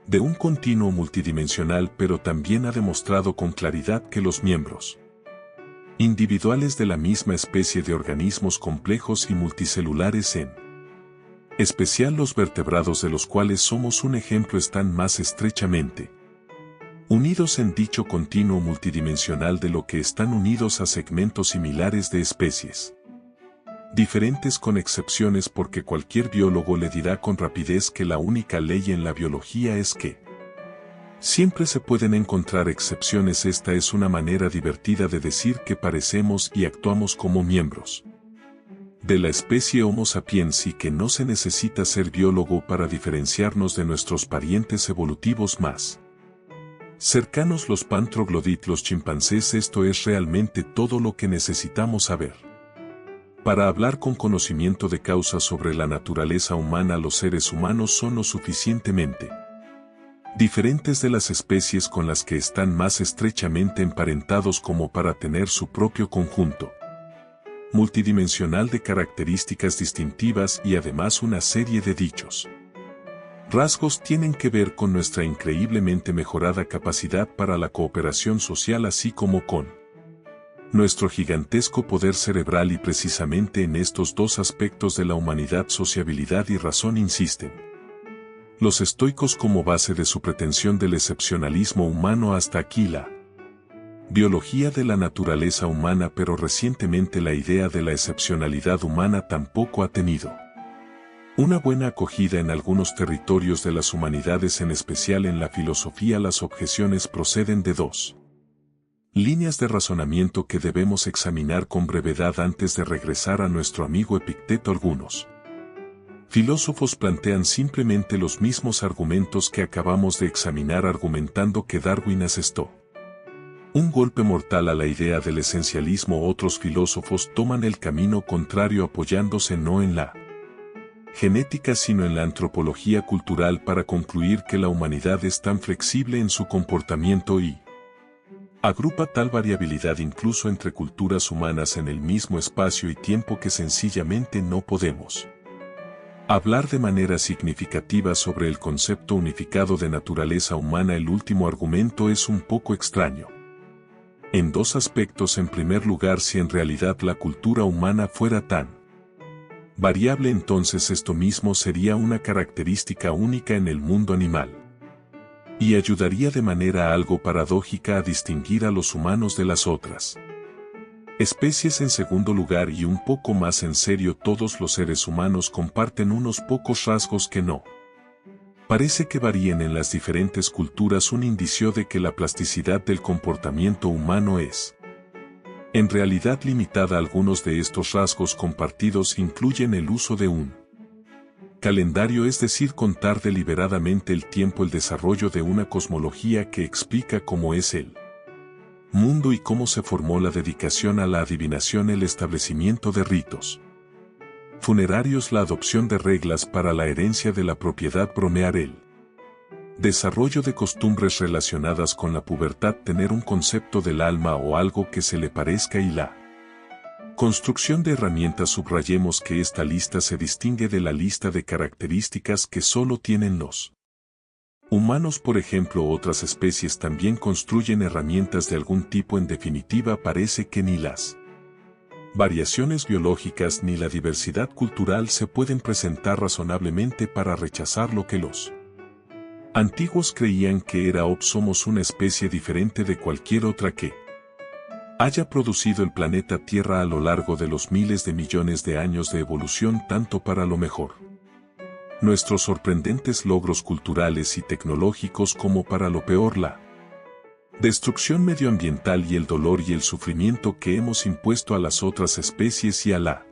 de un continuo multidimensional, pero también ha demostrado con claridad que los miembros individuales de la misma especie de organismos complejos y multicelulares, en especial los vertebrados, de los cuales somos un ejemplo, están más estrechamente unidos en dicho continuo multidimensional de lo que están unidos a segmentos similares de especies diferentes, con excepciones, porque cualquier biólogo le dirá con rapidez que la única ley en la biología es que siempre se pueden encontrar excepciones. Esta es una manera divertida de decir que parecemos y actuamos como miembros de la especie Homo sapiens y que no se necesita ser biólogo para diferenciarnos de nuestros parientes evolutivos más cercanos, los pan troglodit, los chimpancés. Esto es realmente todo lo que necesitamos saber para hablar con conocimiento de causa sobre la naturaleza humana. Los seres humanos son lo suficientemente diferentes de las especies con las que están más estrechamente emparentados como para tener su propio conjunto multidimensional de características distintivas, y además una serie de dichos rasgos tienen que ver con nuestra increíblemente mejorada capacidad para la cooperación social, así como con nuestro gigantesco poder cerebral. Y precisamente en estos dos aspectos de la humanidad, sociabilidad y razón, insisten los estoicos como base de su pretensión del excepcionalismo humano. Hasta aquí la biología de la naturaleza humana, pero recientemente la idea de la excepcionalidad humana tampoco ha tenido una buena acogida en algunos territorios de las humanidades, en especial en la filosofía. Las objeciones proceden de dos líneas de razonamiento que debemos examinar con brevedad antes de regresar a nuestro amigo Epicteto. Algunos filósofos plantean simplemente los mismos argumentos que acabamos de examinar, argumentando que Darwin asestó un golpe mortal a la idea del esencialismo. Otros filósofos toman el camino contrario, apoyándose no en la genética sino en la antropología cultural, para concluir que la humanidad es tan flexible en su comportamiento y agrupa tal variabilidad incluso entre culturas humanas en el mismo espacio y tiempo que sencillamente no podemos hablar de manera significativa sobre el concepto unificado de naturaleza humana. El último argumento es un poco extraño en dos aspectos. En primer lugar, si en realidad la cultura humana fuera tan variable, entonces esto mismo sería una característica única en el mundo animal y ayudaría de manera algo paradójica a distinguir a los humanos de las otras especies. En segundo lugar, y un poco más en serio, todos los seres humanos comparten unos pocos rasgos que no parece que varíen en las diferentes culturas, un indicio de que la plasticidad del comportamiento humano es en realidad limitada. Algunos de estos rasgos compartidos incluyen el uso de un calendario, es decir, contar deliberadamente el tiempo, el desarrollo de una cosmología que explica cómo es el mundo y cómo se formó, la dedicación a la adivinación, el establecimiento de ritos funerarios, la adopción de reglas para la herencia de la propiedad, bromear, el desarrollo de costumbres relacionadas con la pubertad, tener un concepto del alma o algo que se le parezca, y la Construcción de herramientas. Subrayemos que esta lista se distingue de la lista de características que solo tienen los humanos. Por ejemplo, otras especies también construyen herramientas de algún tipo. En definitiva, parece que ni las variaciones biológicas ni la diversidad cultural se pueden presentar razonablemente para rechazar lo que los antiguos creían que era. Somos una especie diferente de cualquier otra que haya producido el planeta Tierra a lo largo de los miles de millones de años de evolución, tanto para lo mejor, nuestros sorprendentes logros culturales y tecnológicos, como para lo peor, la destrucción medioambiental y el dolor y el sufrimiento que hemos impuesto a las otras especies y a la.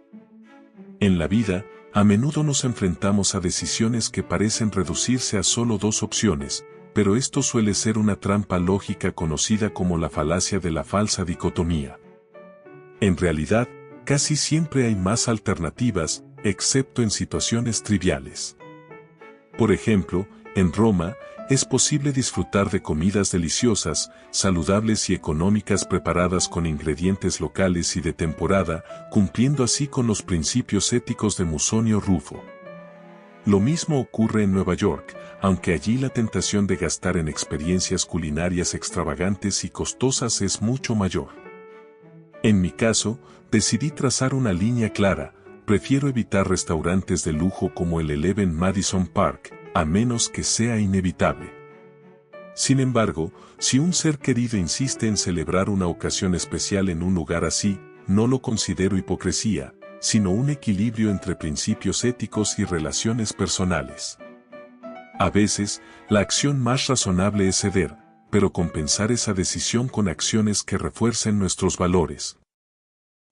En la vida, a menudo nos enfrentamos a decisiones que parecen reducirse a solo dos opciones, pero esto suele ser una trampa lógica conocida como la falacia de la falsa dicotomía. En realidad, casi siempre hay más alternativas, excepto en situaciones triviales. Por ejemplo, en Roma, es posible disfrutar de comidas deliciosas, saludables y económicas preparadas con ingredientes locales y de temporada, cumpliendo así con los principios éticos de Musonio Rufo. Lo mismo ocurre en Nueva York, aunque allí la tentación de gastar en experiencias culinarias extravagantes y costosas es mucho mayor. En mi caso, decidí trazar una línea clara. Prefiero evitar restaurantes de lujo como el Eleven Madison Park, a menos que sea inevitable. Sin embargo, si un ser querido insiste en celebrar una ocasión especial en un lugar así, no lo considero hipocresía, sino un equilibrio entre principios éticos y relaciones personales. A veces, la acción más razonable es ceder, pero compensar esa decisión con acciones que refuercen nuestros valores.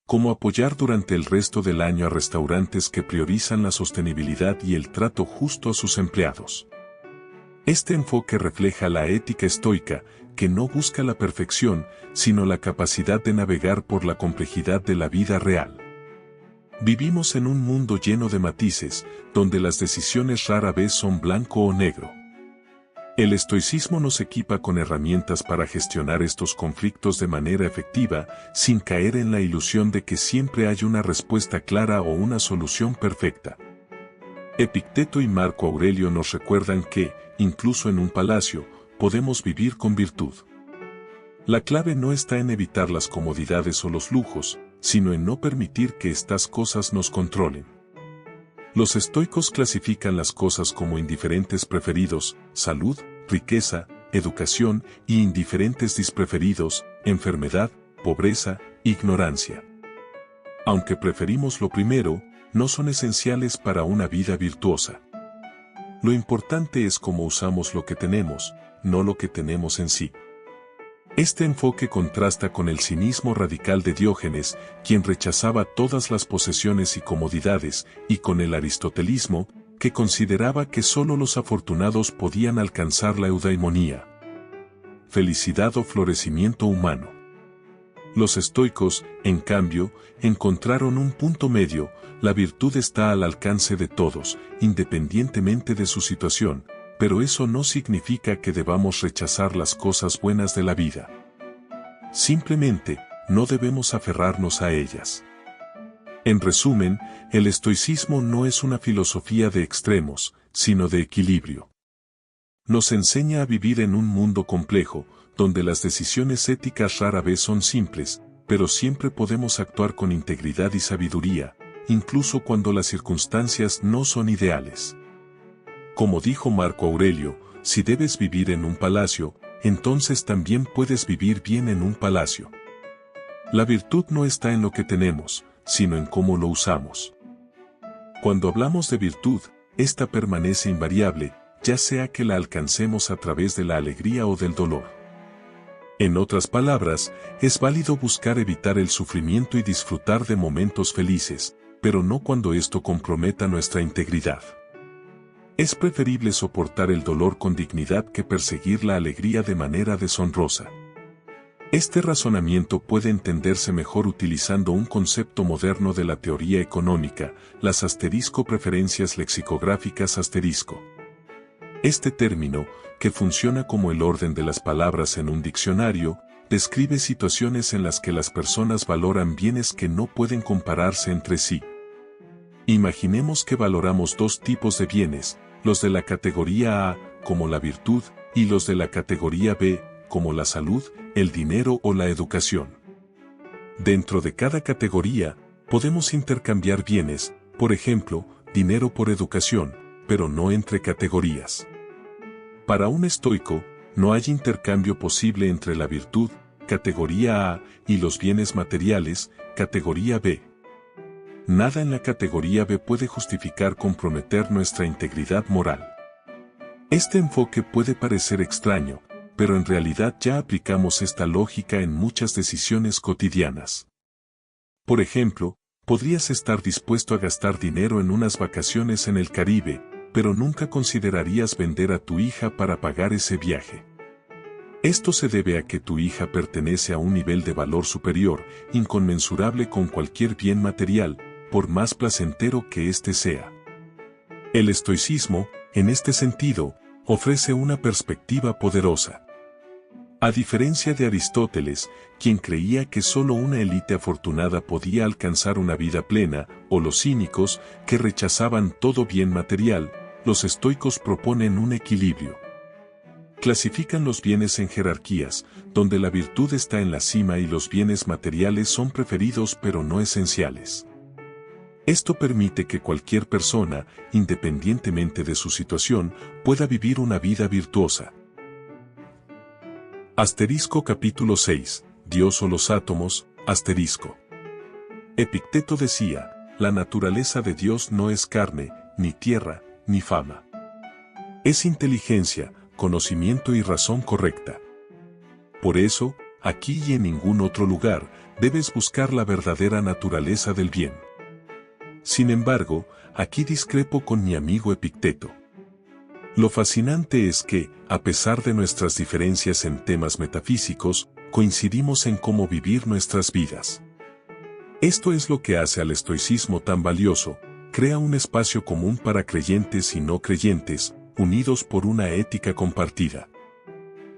Como apoyar durante el resto del año a restaurantes que priorizan la sostenibilidad y el trato justo a sus empleados. Este enfoque refleja la ética estoica, que no busca la perfección, sino la capacidad de navegar por la complejidad de la vida real. Vivimos en un mundo lleno de matices, donde las decisiones rara vez son blanco o negro. El estoicismo nos equipa con herramientas para gestionar estos conflictos de manera efectiva, sin caer en la ilusión de que siempre hay una respuesta clara o una solución perfecta. Epicteto y Marco Aurelio nos recuerdan que, incluso en un palacio, podemos vivir con virtud. La clave no está en evitar las comodidades o los lujos, sino en no permitir que estas cosas nos controlen. Los estoicos clasifican las cosas como indiferentes preferidos, salud, riqueza, educación, y indiferentes dispreferidos, enfermedad, pobreza, ignorancia. Aunque preferimos lo primero, no son esenciales para una vida virtuosa. Lo importante es cómo usamos lo que tenemos, no lo que tenemos en sí. Este enfoque contrasta con el cinismo radical de Diógenes, quien rechazaba todas las posesiones y comodidades, y con el aristotelismo, que consideraba que solo los afortunados podían alcanzar la eudaimonía, felicidad o florecimiento humano. Los estoicos, en cambio, encontraron un punto medio. La virtud está al alcance de todos, independientemente de su situación, pero eso no significa que debamos rechazar las cosas buenas de la vida. Simplemente, no debemos aferrarnos a ellas. En resumen, el estoicismo no es una filosofía de extremos, sino de equilibrio. Nos enseña a vivir en un mundo complejo, donde las decisiones éticas rara vez son simples, pero siempre podemos actuar con integridad y sabiduría, incluso cuando las circunstancias no son ideales. Como dijo Marco Aurelio, si debes vivir en un palacio, entonces también puedes vivir bien en un palacio. La virtud no está en lo que tenemos, sino en cómo lo usamos. Cuando hablamos de virtud, esta permanece invariable, ya sea que la alcancemos a través de la alegría o del dolor. En otras palabras, es válido buscar evitar el sufrimiento y disfrutar de momentos felices, pero no cuando esto comprometa nuestra integridad. Es preferible soportar el dolor con dignidad que perseguir la alegría de manera deshonrosa. Este razonamiento puede entenderse mejor utilizando un concepto moderno de la teoría económica, las preferencias lexicográficas ***. Este término, que funciona como el orden de las palabras en un diccionario, describe situaciones en las que las personas valoran bienes que no pueden compararse entre sí. Imaginemos que valoramos dos tipos de bienes, los de la categoría A, como la virtud, y los de la categoría B, como la salud, el dinero o la educación. Dentro de cada categoría, podemos intercambiar bienes, por ejemplo, dinero por educación, pero no entre categorías. Para un estoico, no hay intercambio posible entre la virtud, categoría A, y los bienes materiales, categoría B. Nada en la categoría B puede justificar comprometer nuestra integridad moral. Este enfoque puede parecer extraño, pero en realidad ya aplicamos esta lógica en muchas decisiones cotidianas. Por ejemplo, podrías estar dispuesto a gastar dinero en unas vacaciones en el Caribe, pero nunca considerarías vender a tu hija para pagar ese viaje. Esto se debe a que tu hija pertenece a un nivel de valor superior, inconmensurable con cualquier bien material, por más placentero que éste sea. El estoicismo, en este sentido, ofrece una perspectiva poderosa. A diferencia de Aristóteles, quien creía que solo una élite afortunada podía alcanzar una vida plena, o los cínicos, que rechazaban todo bien material, los estoicos proponen un equilibrio. Clasifican los bienes en jerarquías, donde la virtud está en la cima y los bienes materiales son preferidos pero no esenciales. Esto permite que cualquier persona, independientemente de su situación, pueda vivir una vida virtuosa. Asterisco capítulo 6, Dios o los átomos, asterisco. Epicteto decía, la naturaleza de Dios no es carne, ni tierra, ni fama. Es inteligencia, conocimiento y razón correcta. Por eso, aquí y en ningún otro lugar, debes buscar la verdadera naturaleza del bien. Sin embargo, aquí discrepo con mi amigo Epicteto. Lo fascinante es que, a pesar de nuestras diferencias en temas metafísicos, coincidimos en cómo vivir nuestras vidas. Esto es lo que hace al estoicismo tan valioso, crea un espacio común para creyentes y no creyentes, unidos por una ética compartida.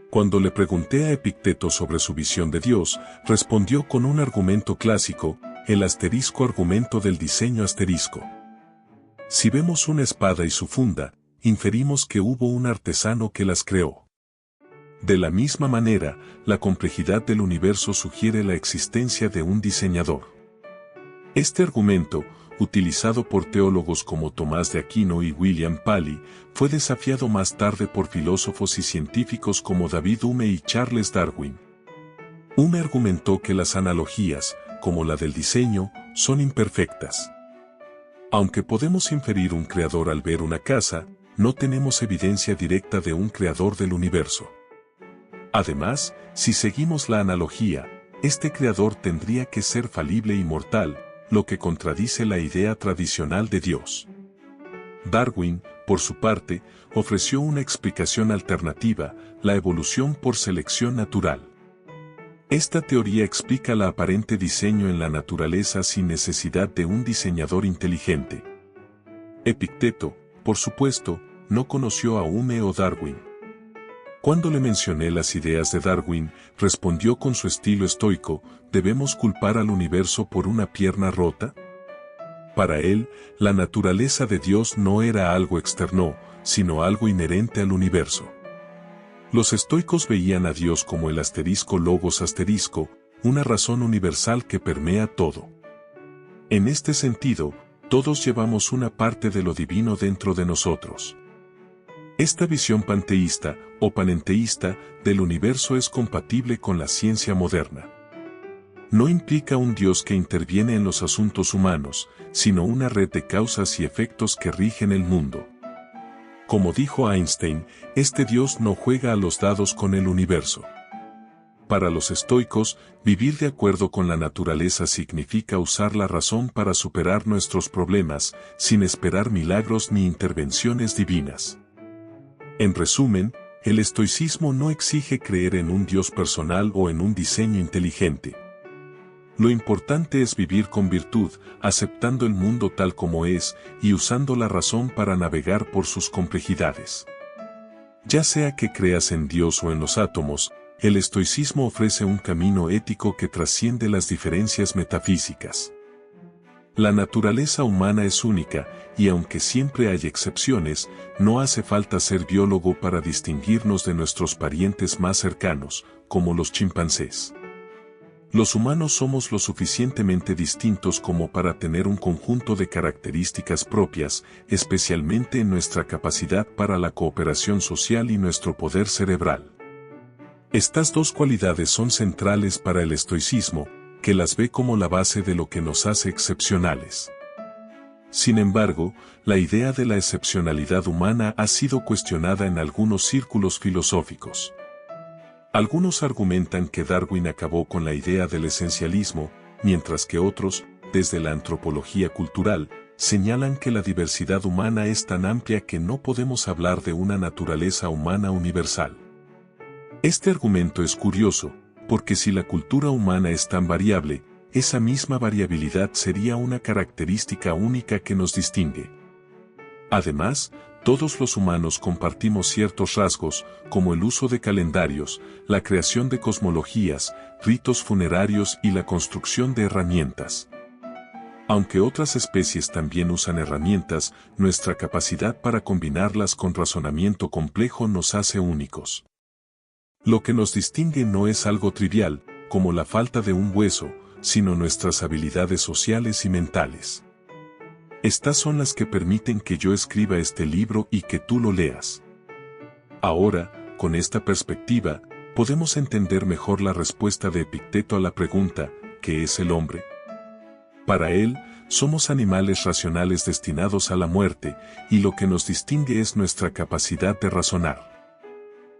Cuando le pregunté a Epicteto sobre su visión de Dios, respondió con un argumento clásico, el asterisco argumento del diseño asterisco. Si vemos una espada y su funda, inferimos que hubo un artesano que las creó. De la misma manera, la complejidad del universo sugiere la existencia de un diseñador. Este argumento, utilizado por teólogos como Tomás de Aquino y William Paley, fue desafiado más tarde por filósofos y científicos como David Hume y Charles Darwin. Hume argumentó que las analogías, como la del diseño, son imperfectas. Aunque podemos inferir un creador al ver una casa, no tenemos evidencia directa de un creador del universo. Además, si seguimos la analogía, este creador tendría que ser falible y mortal, lo que contradice la idea tradicional de Dios. Darwin, por su parte, ofreció una explicación alternativa, la evolución por selección natural. Esta teoría explica la aparente diseño en la naturaleza sin necesidad de un diseñador inteligente. Epicteto, por supuesto, no conoció a Hume o Darwin. Cuando le mencioné las ideas de Darwin, respondió con su estilo estoico, ¿debemos culpar al universo por una pierna rota? Para él, la naturaleza de Dios no era algo externo, sino algo inherente al universo. Los estoicos veían a Dios como el asterisco logos asterisco, una razón universal que permea todo. En este sentido, todos llevamos una parte de lo divino dentro de nosotros. Esta visión panteísta, o panenteísta, del universo es compatible con la ciencia moderna. No implica un Dios que interviene en los asuntos humanos, sino una red de causas y efectos que rigen el mundo. Como dijo Einstein, este Dios no juega a los dados con el universo. Para los estoicos, vivir de acuerdo con la naturaleza significa usar la razón para superar nuestros problemas, sin esperar milagros ni intervenciones divinas. En resumen, el estoicismo no exige creer en un Dios personal o en un diseño inteligente. Lo importante es vivir con virtud, aceptando el mundo tal como es, y usando la razón para navegar por sus complejidades. Ya sea que creas en Dios o en los átomos, el estoicismo ofrece un camino ético que trasciende las diferencias metafísicas. La naturaleza humana es única, y aunque siempre hay excepciones, no hace falta ser biólogo para distinguirnos de nuestros parientes más cercanos, como los chimpancés. Los humanos somos lo suficientemente distintos como para tener un conjunto de características propias, especialmente en nuestra capacidad para la cooperación social y nuestro poder cerebral. Estas dos cualidades son centrales para el estoicismo, que las ve como la base de lo que nos hace excepcionales. Sin embargo, la idea de la excepcionalidad humana ha sido cuestionada en algunos círculos filosóficos. Algunos argumentan que Darwin acabó con la idea del esencialismo, mientras que otros, desde la antropología cultural, señalan que la diversidad humana es tan amplia que no podemos hablar de una naturaleza humana universal. Este argumento es curioso, porque si la cultura humana es tan variable, esa misma variabilidad sería una característica única que nos distingue. Además, todos los humanos compartimos ciertos rasgos, como el uso de calendarios, la creación de cosmologías, ritos funerarios y la construcción de herramientas. Aunque otras especies también usan herramientas, nuestra capacidad para combinarlas con razonamiento complejo nos hace únicos. Lo que nos distingue no es algo trivial, como la falta de un hueso, sino nuestras habilidades sociales y mentales. Estas son las que permiten que yo escriba este libro y que tú lo leas. Ahora, con esta perspectiva, podemos entender mejor la respuesta de Epicteto a la pregunta, ¿qué es el hombre? Para él, somos animales racionales destinados a la muerte, y lo que nos distingue es nuestra capacidad de razonar.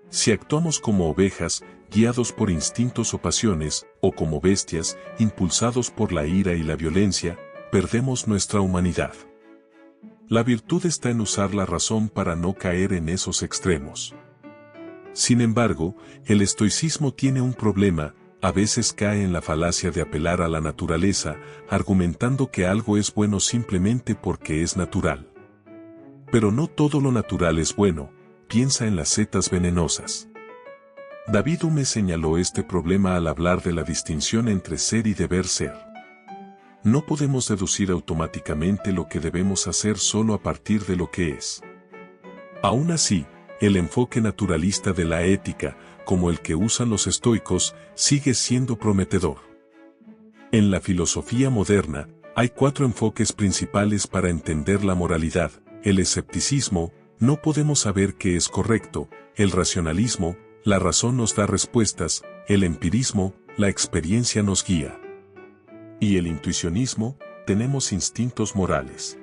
Si actuamos como ovejas, guiados por instintos o pasiones, o como bestias, impulsados por la ira y la violencia, perdemos nuestra humanidad. La virtud está en usar la razón para no caer en esos extremos. Sin embargo, el estoicismo tiene un problema, a veces cae en la falacia de apelar a la naturaleza, argumentando que algo es bueno simplemente porque es natural. Pero no todo lo natural es bueno. Piensa en las setas venenosas. David Hume señaló este problema al hablar de la distinción entre ser y deber ser. No podemos deducir automáticamente lo que debemos hacer solo a partir de lo que es. Aún así, el enfoque naturalista de la ética, como el que usan los estoicos, sigue siendo prometedor. En la filosofía moderna, hay 4 enfoques principales para entender la moralidad: el escepticismo, no podemos saber qué es correcto; el racionalismo, la razón nos da respuestas; el empirismo, la experiencia nos guía; y el intuicionismo, tenemos instintos morales.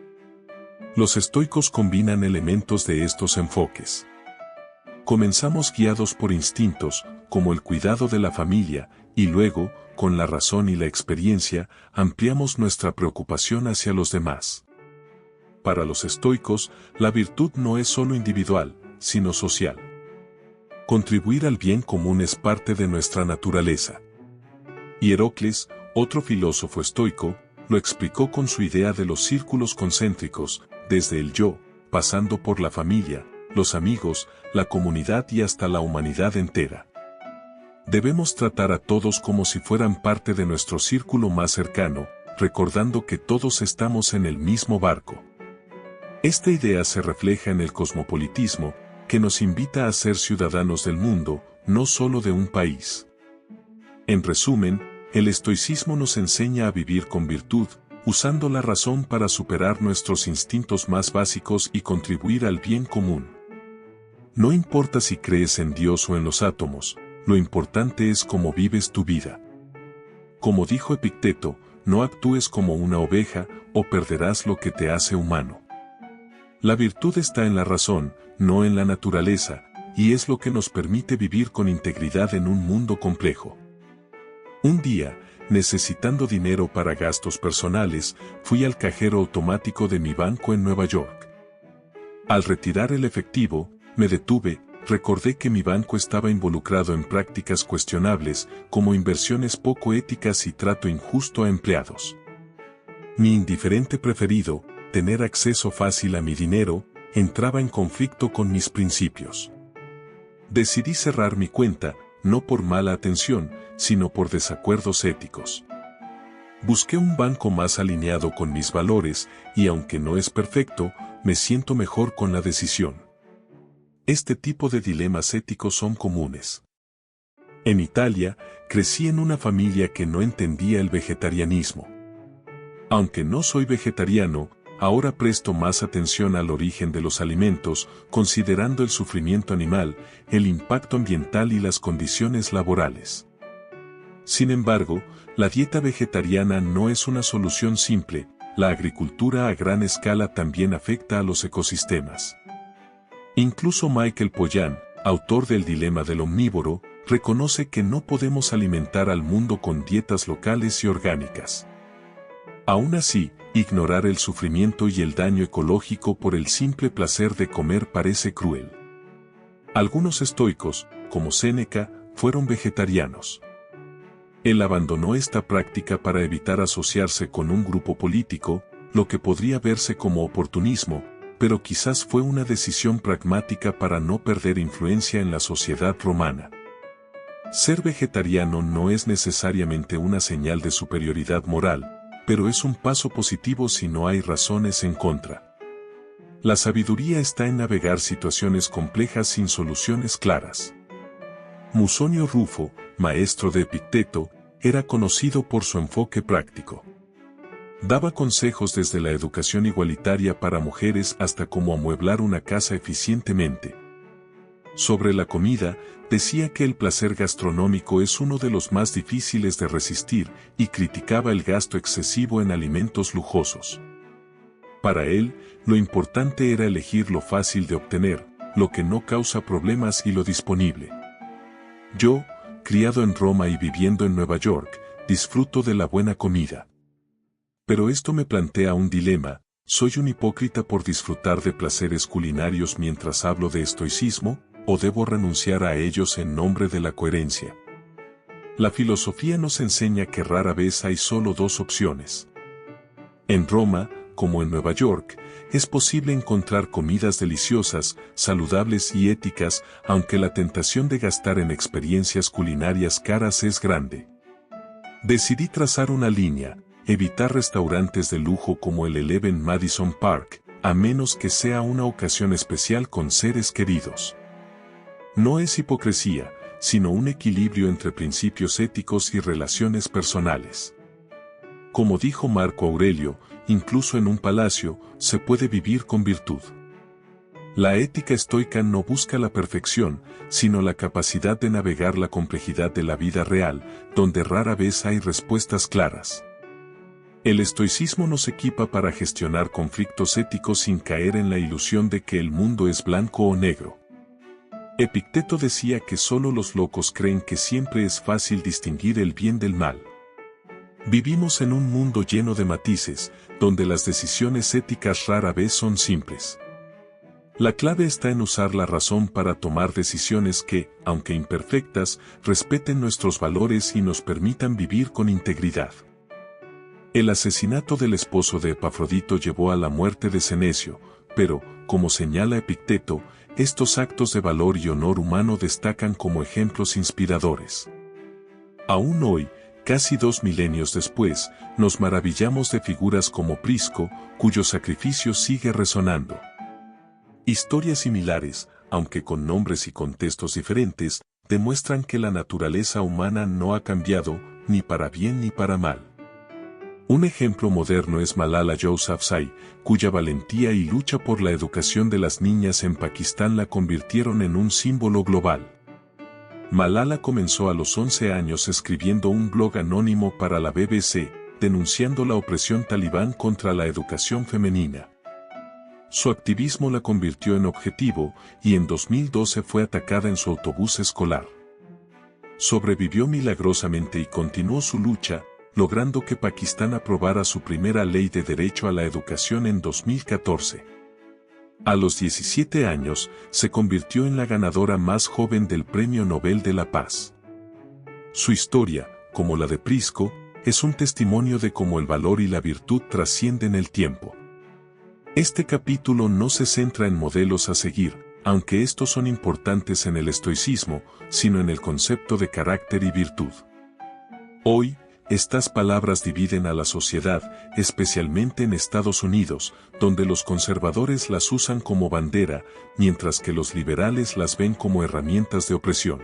Los estoicos combinan elementos de estos enfoques. Comenzamos guiados por instintos, como el cuidado de la familia, y luego, con la razón y la experiencia, ampliamos nuestra preocupación hacia los demás. Para los estoicos, la virtud no es solo individual, sino social. Contribuir al bien común es parte de nuestra naturaleza. Hierocles, otro filósofo estoico, lo explicó con su idea de los círculos concéntricos, desde el yo, pasando por la familia, los amigos, la comunidad y hasta la humanidad entera. Debemos tratar a todos como si fueran parte de nuestro círculo más cercano, recordando que todos estamos en el mismo barco. Esta idea se refleja en el cosmopolitismo, que nos invita a ser ciudadanos del mundo, no solo de un país. En resumen, el estoicismo nos enseña a vivir con virtud, usando la razón para superar nuestros instintos más básicos y contribuir al bien común. No importa si crees en Dios o en los átomos, lo importante es cómo vives tu vida. Como dijo Epicteto, no actúes como una oveja, o perderás lo que te hace humano. La virtud está en la razón, no en la naturaleza, y es lo que nos permite vivir con integridad en un mundo complejo. Un día, necesitando dinero para gastos personales, fui al cajero automático de mi banco en Nueva York. Al retirar el efectivo, me detuve, recordé que mi banco estaba involucrado en prácticas cuestionables, como inversiones poco éticas y trato injusto a empleados. Mi indiferente preferido, tener acceso fácil a mi dinero, entraba en conflicto con mis principios. Decidí cerrar mi cuenta, no por mala atención, sino por desacuerdos éticos. Busqué un banco más alineado con mis valores y aunque no es perfecto, me siento mejor con la decisión. Este tipo de dilemas éticos son comunes. En Italia, crecí en una familia que no entendía el vegetarianismo. Aunque no soy vegetariano, ahora presto más atención al origen de los alimentos, considerando el sufrimiento animal, el impacto ambiental y las condiciones laborales. Sin embargo, la dieta vegetariana no es una solución simple, la agricultura a gran escala también afecta a los ecosistemas. Incluso Michael Pollan, autor del Dilema del Omnívoro, reconoce que no podemos alimentar al mundo con dietas locales y orgánicas. Aún así, ignorar el sufrimiento y el daño ecológico por el simple placer de comer parece cruel. Algunos estoicos, como Séneca, fueron vegetarianos. Él abandonó esta práctica para evitar asociarse con un grupo político, lo que podría verse como oportunismo, pero quizás fue una decisión pragmática para no perder influencia en la sociedad romana. Ser vegetariano no es necesariamente una señal de superioridad moral, pero es un paso positivo si no hay razones en contra. La sabiduría está en navegar situaciones complejas sin soluciones claras. Musonio Rufo, maestro de Epicteto, era conocido por su enfoque práctico. Daba consejos desde la educación igualitaria para mujeres hasta cómo amueblar una casa eficientemente. Sobre la comida, decía que el placer gastronómico es uno de los más difíciles de resistir y criticaba el gasto excesivo en alimentos lujosos. Para él, lo importante era elegir lo fácil de obtener, lo que no causa problemas y lo disponible. Yo, criado en Roma y viviendo en Nueva York, disfruto de la buena comida. Pero esto me plantea un dilema: ¿soy un hipócrita por disfrutar de placeres culinarios mientras hablo de estoicismo, o debo renunciar a ellos en nombre de la coherencia? La filosofía nos enseña que rara vez hay solo dos opciones. En Roma, como en Nueva York, es posible encontrar comidas deliciosas, saludables y éticas, aunque la tentación de gastar en experiencias culinarias caras es grande. Decidí trazar una línea: evitar restaurantes de lujo como el Eleven Madison Park, a menos que sea una ocasión especial con seres queridos. No es hipocresía, sino un equilibrio entre principios éticos y relaciones personales. Como dijo Marco Aurelio, incluso en un palacio, se puede vivir con virtud. La ética estoica no busca la perfección, sino la capacidad de navegar la complejidad de la vida real, donde rara vez hay respuestas claras. El estoicismo nos equipa para gestionar conflictos éticos sin caer en la ilusión de que el mundo es blanco o negro. Epicteto decía que solo los locos creen que siempre es fácil distinguir el bien del mal. Vivimos en un mundo lleno de matices, donde las decisiones éticas rara vez son simples. La clave está en usar la razón para tomar decisiones que, aunque imperfectas, respeten nuestros valores y nos permitan vivir con integridad. El asesinato del esposo de Epafrodito llevó a la muerte de Senecio, pero, como señala Epicteto, estos actos de valor y honor humano destacan como ejemplos inspiradores. Aún hoy, casi 2 milenios después, nos maravillamos de figuras como Prisco, cuyo sacrificio sigue resonando. Historias similares, aunque con nombres y contextos diferentes, demuestran que la naturaleza humana no ha cambiado, ni para bien ni para mal. Un ejemplo moderno es Malala Yousafzai, cuya valentía y lucha por la educación de las niñas en Pakistán la convirtieron en un símbolo global. Malala comenzó a los 11 años escribiendo un blog anónimo para la BBC, denunciando la opresión talibán contra la educación femenina. Su activismo la convirtió en objetivo, y en 2012 fue atacada en su autobús escolar. Sobrevivió milagrosamente y continuó su lucha, logrando que Pakistán aprobara su primera ley de derecho a la educación en 2014. A los 17 años, se convirtió en la ganadora más joven del Premio Nobel de la Paz. Su historia, como la de Prisco, es un testimonio de cómo el valor y la virtud trascienden el tiempo. Este capítulo no se centra en modelos a seguir, aunque estos son importantes en el estoicismo, sino en el concepto de carácter y virtud. Hoy, estas palabras dividen a la sociedad, especialmente en Estados Unidos, donde los conservadores las usan como bandera, mientras que los liberales las ven como herramientas de opresión.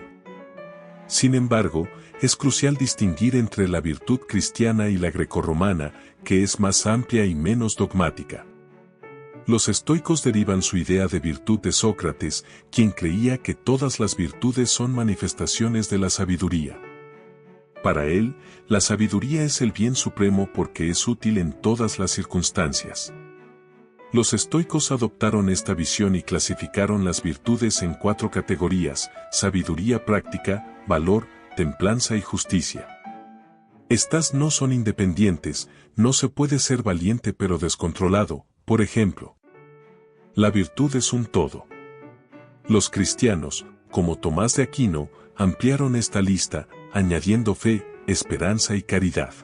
Sin embargo, es crucial distinguir entre la virtud cristiana y la grecorromana, que es más amplia y menos dogmática. Los estoicos derivan su idea de virtud de Sócrates, quien creía que todas las virtudes son manifestaciones de la sabiduría. Para él, la sabiduría es el bien supremo porque es útil en todas las circunstancias. Los estoicos adoptaron esta visión y clasificaron las virtudes en 4 categorías: sabiduría práctica, valor, templanza y justicia. Estas no son independientes, no se puede ser valiente pero descontrolado, por ejemplo. La virtud es un todo. Los cristianos, como Tomás de Aquino, ampliaron esta lista, añadiendo fe, esperanza y caridad.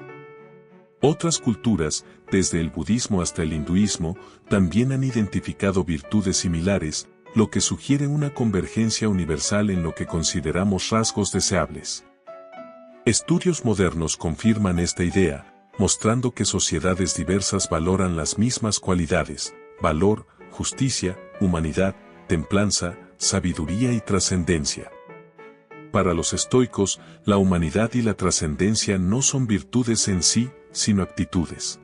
Otras culturas, desde el budismo hasta el hinduismo, también han identificado virtudes similares, lo que sugiere una convergencia universal en lo que consideramos rasgos deseables. Estudios modernos confirman esta idea, mostrando que sociedades diversas valoran las mismas cualidades: valor, justicia, humanidad, templanza, sabiduría y trascendencia. Para los estoicos, la humanidad y la trascendencia no son virtudes en sí, sino actitudes.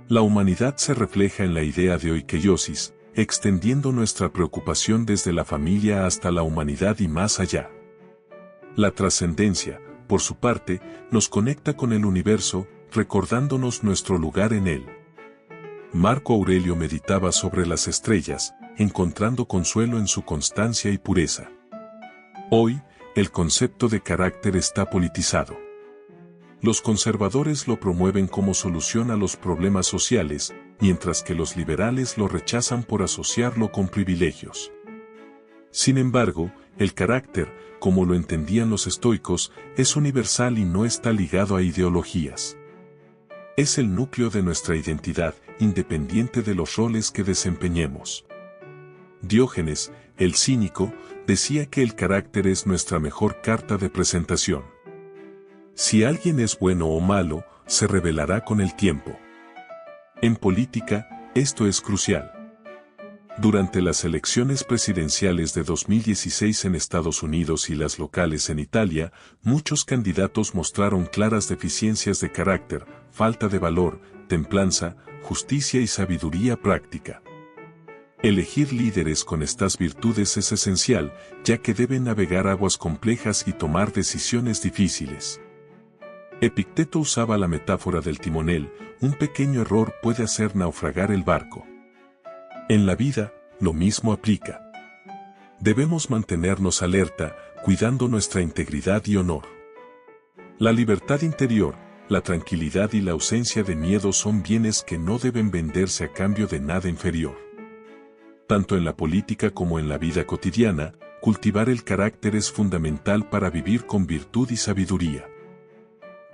La humanidad se refleja en la idea de oikeiosis, extendiendo nuestra preocupación desde la familia hasta la humanidad y más allá. La trascendencia, por su parte, nos conecta con el universo, recordándonos nuestro lugar en él. Marco Aurelio meditaba sobre las estrellas, encontrando consuelo en su constancia y pureza. Hoy, el concepto de carácter está politizado. Los conservadores lo promueven como solución a los problemas sociales, mientras que los liberales lo rechazan por asociarlo con privilegios. Sin embargo, el carácter, como lo entendían los estoicos, es universal y no está ligado a ideologías. Es el núcleo de nuestra identidad, independiente de los roles que desempeñemos. Diógenes, el cínico, decía que el carácter es nuestra mejor carta de presentación. Si alguien es bueno o malo, se revelará con el tiempo. En política, esto es crucial. Durante las elecciones presidenciales de 2016 en Estados Unidos y las locales en Italia, muchos candidatos mostraron claras deficiencias de carácter, falta de valor, templanza, justicia y sabiduría práctica. Elegir líderes con estas virtudes es esencial, ya que deben navegar aguas complejas y tomar decisiones difíciles. Epicteto usaba la metáfora del timonel: un pequeño error puede hacer naufragar el barco. En la vida, lo mismo aplica. Debemos mantenernos alerta, cuidando nuestra integridad y honor. La libertad interior, la tranquilidad y la ausencia de miedo son bienes que no deben venderse a cambio de nada inferior. Tanto en la política como en la vida cotidiana, cultivar el carácter es fundamental para vivir con virtud y sabiduría.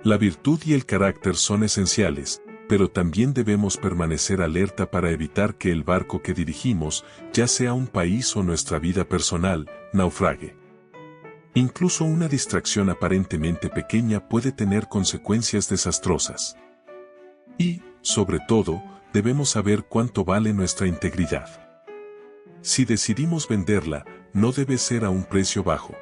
La virtud y el carácter son esenciales, pero también debemos permanecer alerta para evitar que el barco que dirigimos, ya sea un país o nuestra vida personal, naufrague. Incluso una distracción aparentemente pequeña puede tener consecuencias desastrosas. Y, sobre todo, debemos saber cuánto vale nuestra integridad. Si decidimos venderla, no debe ser a un precio bajo.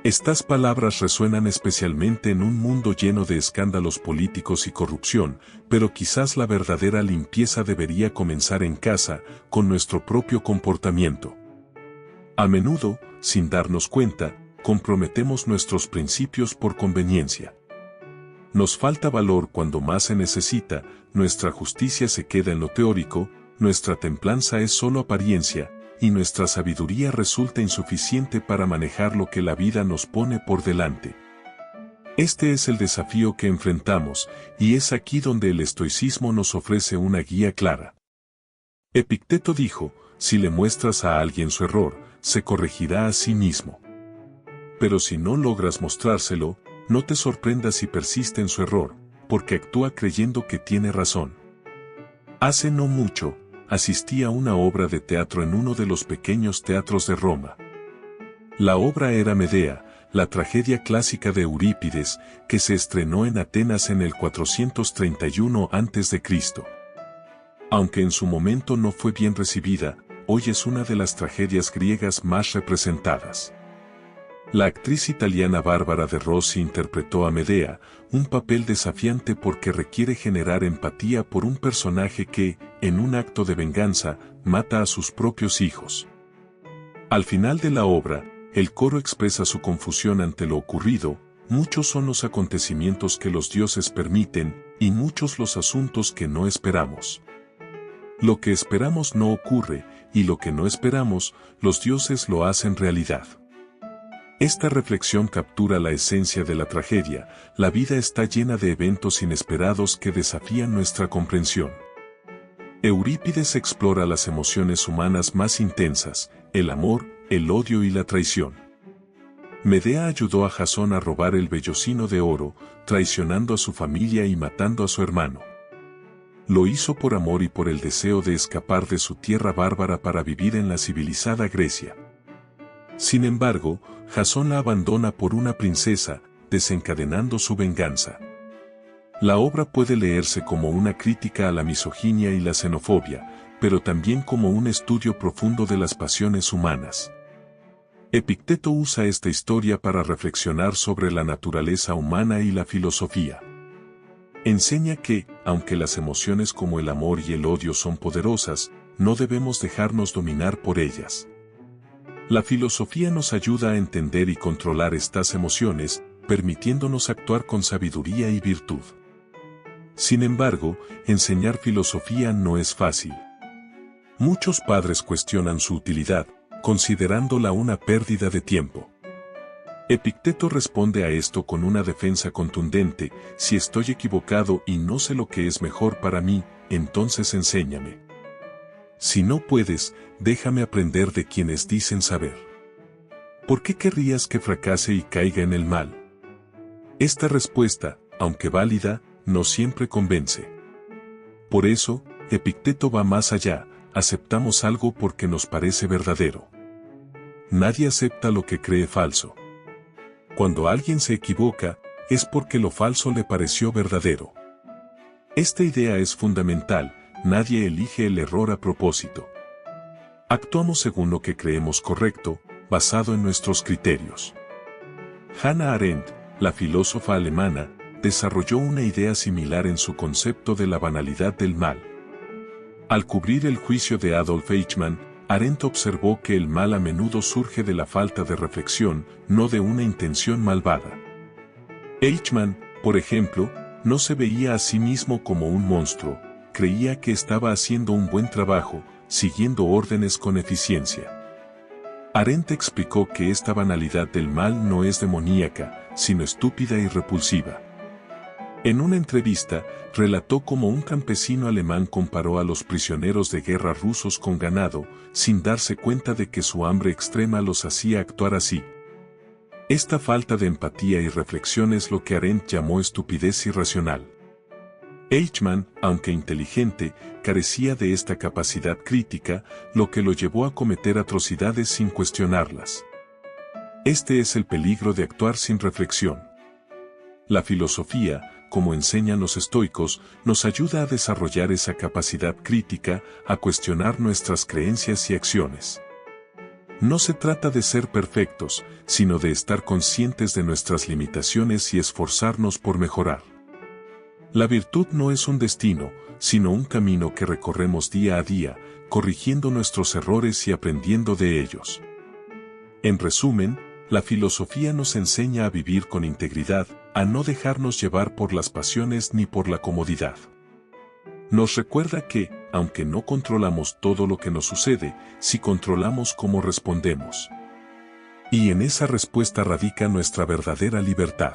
Estas palabras resuenan especialmente en un mundo lleno de escándalos políticos y corrupción, pero quizás la verdadera limpieza debería comenzar en casa, con nuestro propio comportamiento. A menudo, sin darnos cuenta, comprometemos nuestros principios por conveniencia. Nos falta valor cuando más se necesita, nuestra justicia se queda en lo teórico, nuestra templanza es solo apariencia, y nuestra sabiduría resulta insuficiente para manejar lo que la vida nos pone por delante. Este es el desafío que enfrentamos, y es aquí donde el estoicismo nos ofrece una guía clara. Epicteto dijo: si le muestras a alguien su error, se corregirá a sí mismo. Pero si no logras mostrárselo, no te sorprendas si persiste en su error, porque actúa creyendo que tiene razón. Hace no mucho, asistí a una obra de teatro en uno de los pequeños teatros de Roma. La obra era Medea, la tragedia clásica de Eurípides, que se estrenó en Atenas en el 431 a.C. Aunque en su momento no fue bien recibida, hoy es una de las tragedias griegas más representadas. La actriz italiana Barbara De Rossi interpretó a Medea, un papel desafiante porque requiere generar empatía por un personaje que, en un acto de venganza, mata a sus propios hijos. Al final de la obra, el coro expresa su confusión ante lo ocurrido: muchos son los acontecimientos que los dioses permiten, y muchos los asuntos que no esperamos. Lo que esperamos no ocurre, y lo que no esperamos, los dioses lo hacen realidad. Esta reflexión captura la esencia de la tragedia: la vida está llena de eventos inesperados que desafían nuestra comprensión. Eurípides explora las emociones humanas más intensas: el amor, el odio y la traición. Medea ayudó a Jasón a robar el vellocino de oro, traicionando a su familia y matando a su hermano. Lo hizo por amor y por el deseo de escapar de su tierra bárbara para vivir en la civilizada Grecia. Sin embargo, Jasón la abandona por una princesa, desencadenando su venganza. La obra puede leerse como una crítica a la misoginia y la xenofobia, pero también como un estudio profundo de las pasiones humanas. Epicteto usa esta historia para reflexionar sobre la naturaleza humana y la filosofía. Enseña que, aunque las emociones como el amor y el odio son poderosas, no debemos dejarnos dominar por ellas. La filosofía nos ayuda a entender y controlar estas emociones, permitiéndonos actuar con sabiduría y virtud. Sin embargo, enseñar filosofía no es fácil. Muchos padres cuestionan su utilidad, considerándola una pérdida de tiempo. Epicteto responde a esto con una defensa contundente: si estoy equivocado y no sé lo que es mejor para mí, entonces enséñame. Si no puedes, déjame aprender de quienes dicen saber. ¿Por qué querrías que fracase y caiga en el mal? Esta respuesta, aunque válida, no siempre convence. Por eso, Epicteto va más allá: aceptamos algo porque nos parece verdadero. Nadie acepta lo que cree falso. Cuando alguien se equivoca, es porque lo falso le pareció verdadero. Esta idea es fundamental: nadie elige el error a propósito. Actuamos según lo que creemos correcto, basado en nuestros criterios. Hannah Arendt, la filósofa alemana, desarrolló una idea similar en su concepto de la banalidad del mal. Al cubrir el juicio de Adolf Eichmann, Arendt observó que el mal a menudo surge de la falta de reflexión, no de una intención malvada. Eichmann, por ejemplo, no se veía a sí mismo como un monstruo, creía que estaba haciendo un buen trabajo, siguiendo órdenes con eficiencia. Arendt explicó que esta banalidad del mal no es demoníaca, sino estúpida y repulsiva. En una entrevista, relató cómo un campesino alemán comparó a los prisioneros de guerra rusos con ganado, sin darse cuenta de que su hambre extrema los hacía actuar así. Esta falta de empatía y reflexión es lo que Arendt llamó estupidez irracional. Eichmann, aunque inteligente, carecía de esta capacidad crítica, lo que lo llevó a cometer atrocidades sin cuestionarlas. Este es el peligro de actuar sin reflexión. La filosofía, como enseñan los estoicos, nos ayuda a desarrollar esa capacidad crítica, a cuestionar nuestras creencias y acciones. No se trata de ser perfectos, sino de estar conscientes de nuestras limitaciones y esforzarnos por mejorar. La virtud no es un destino, sino un camino que recorremos día a día, corrigiendo nuestros errores y aprendiendo de ellos. En resumen, la filosofía nos enseña a vivir con integridad, a no dejarnos llevar por las pasiones ni por la comodidad. Nos recuerda que, aunque no controlamos todo lo que nos sucede, sí controlamos cómo respondemos. Y en esa respuesta radica nuestra verdadera libertad.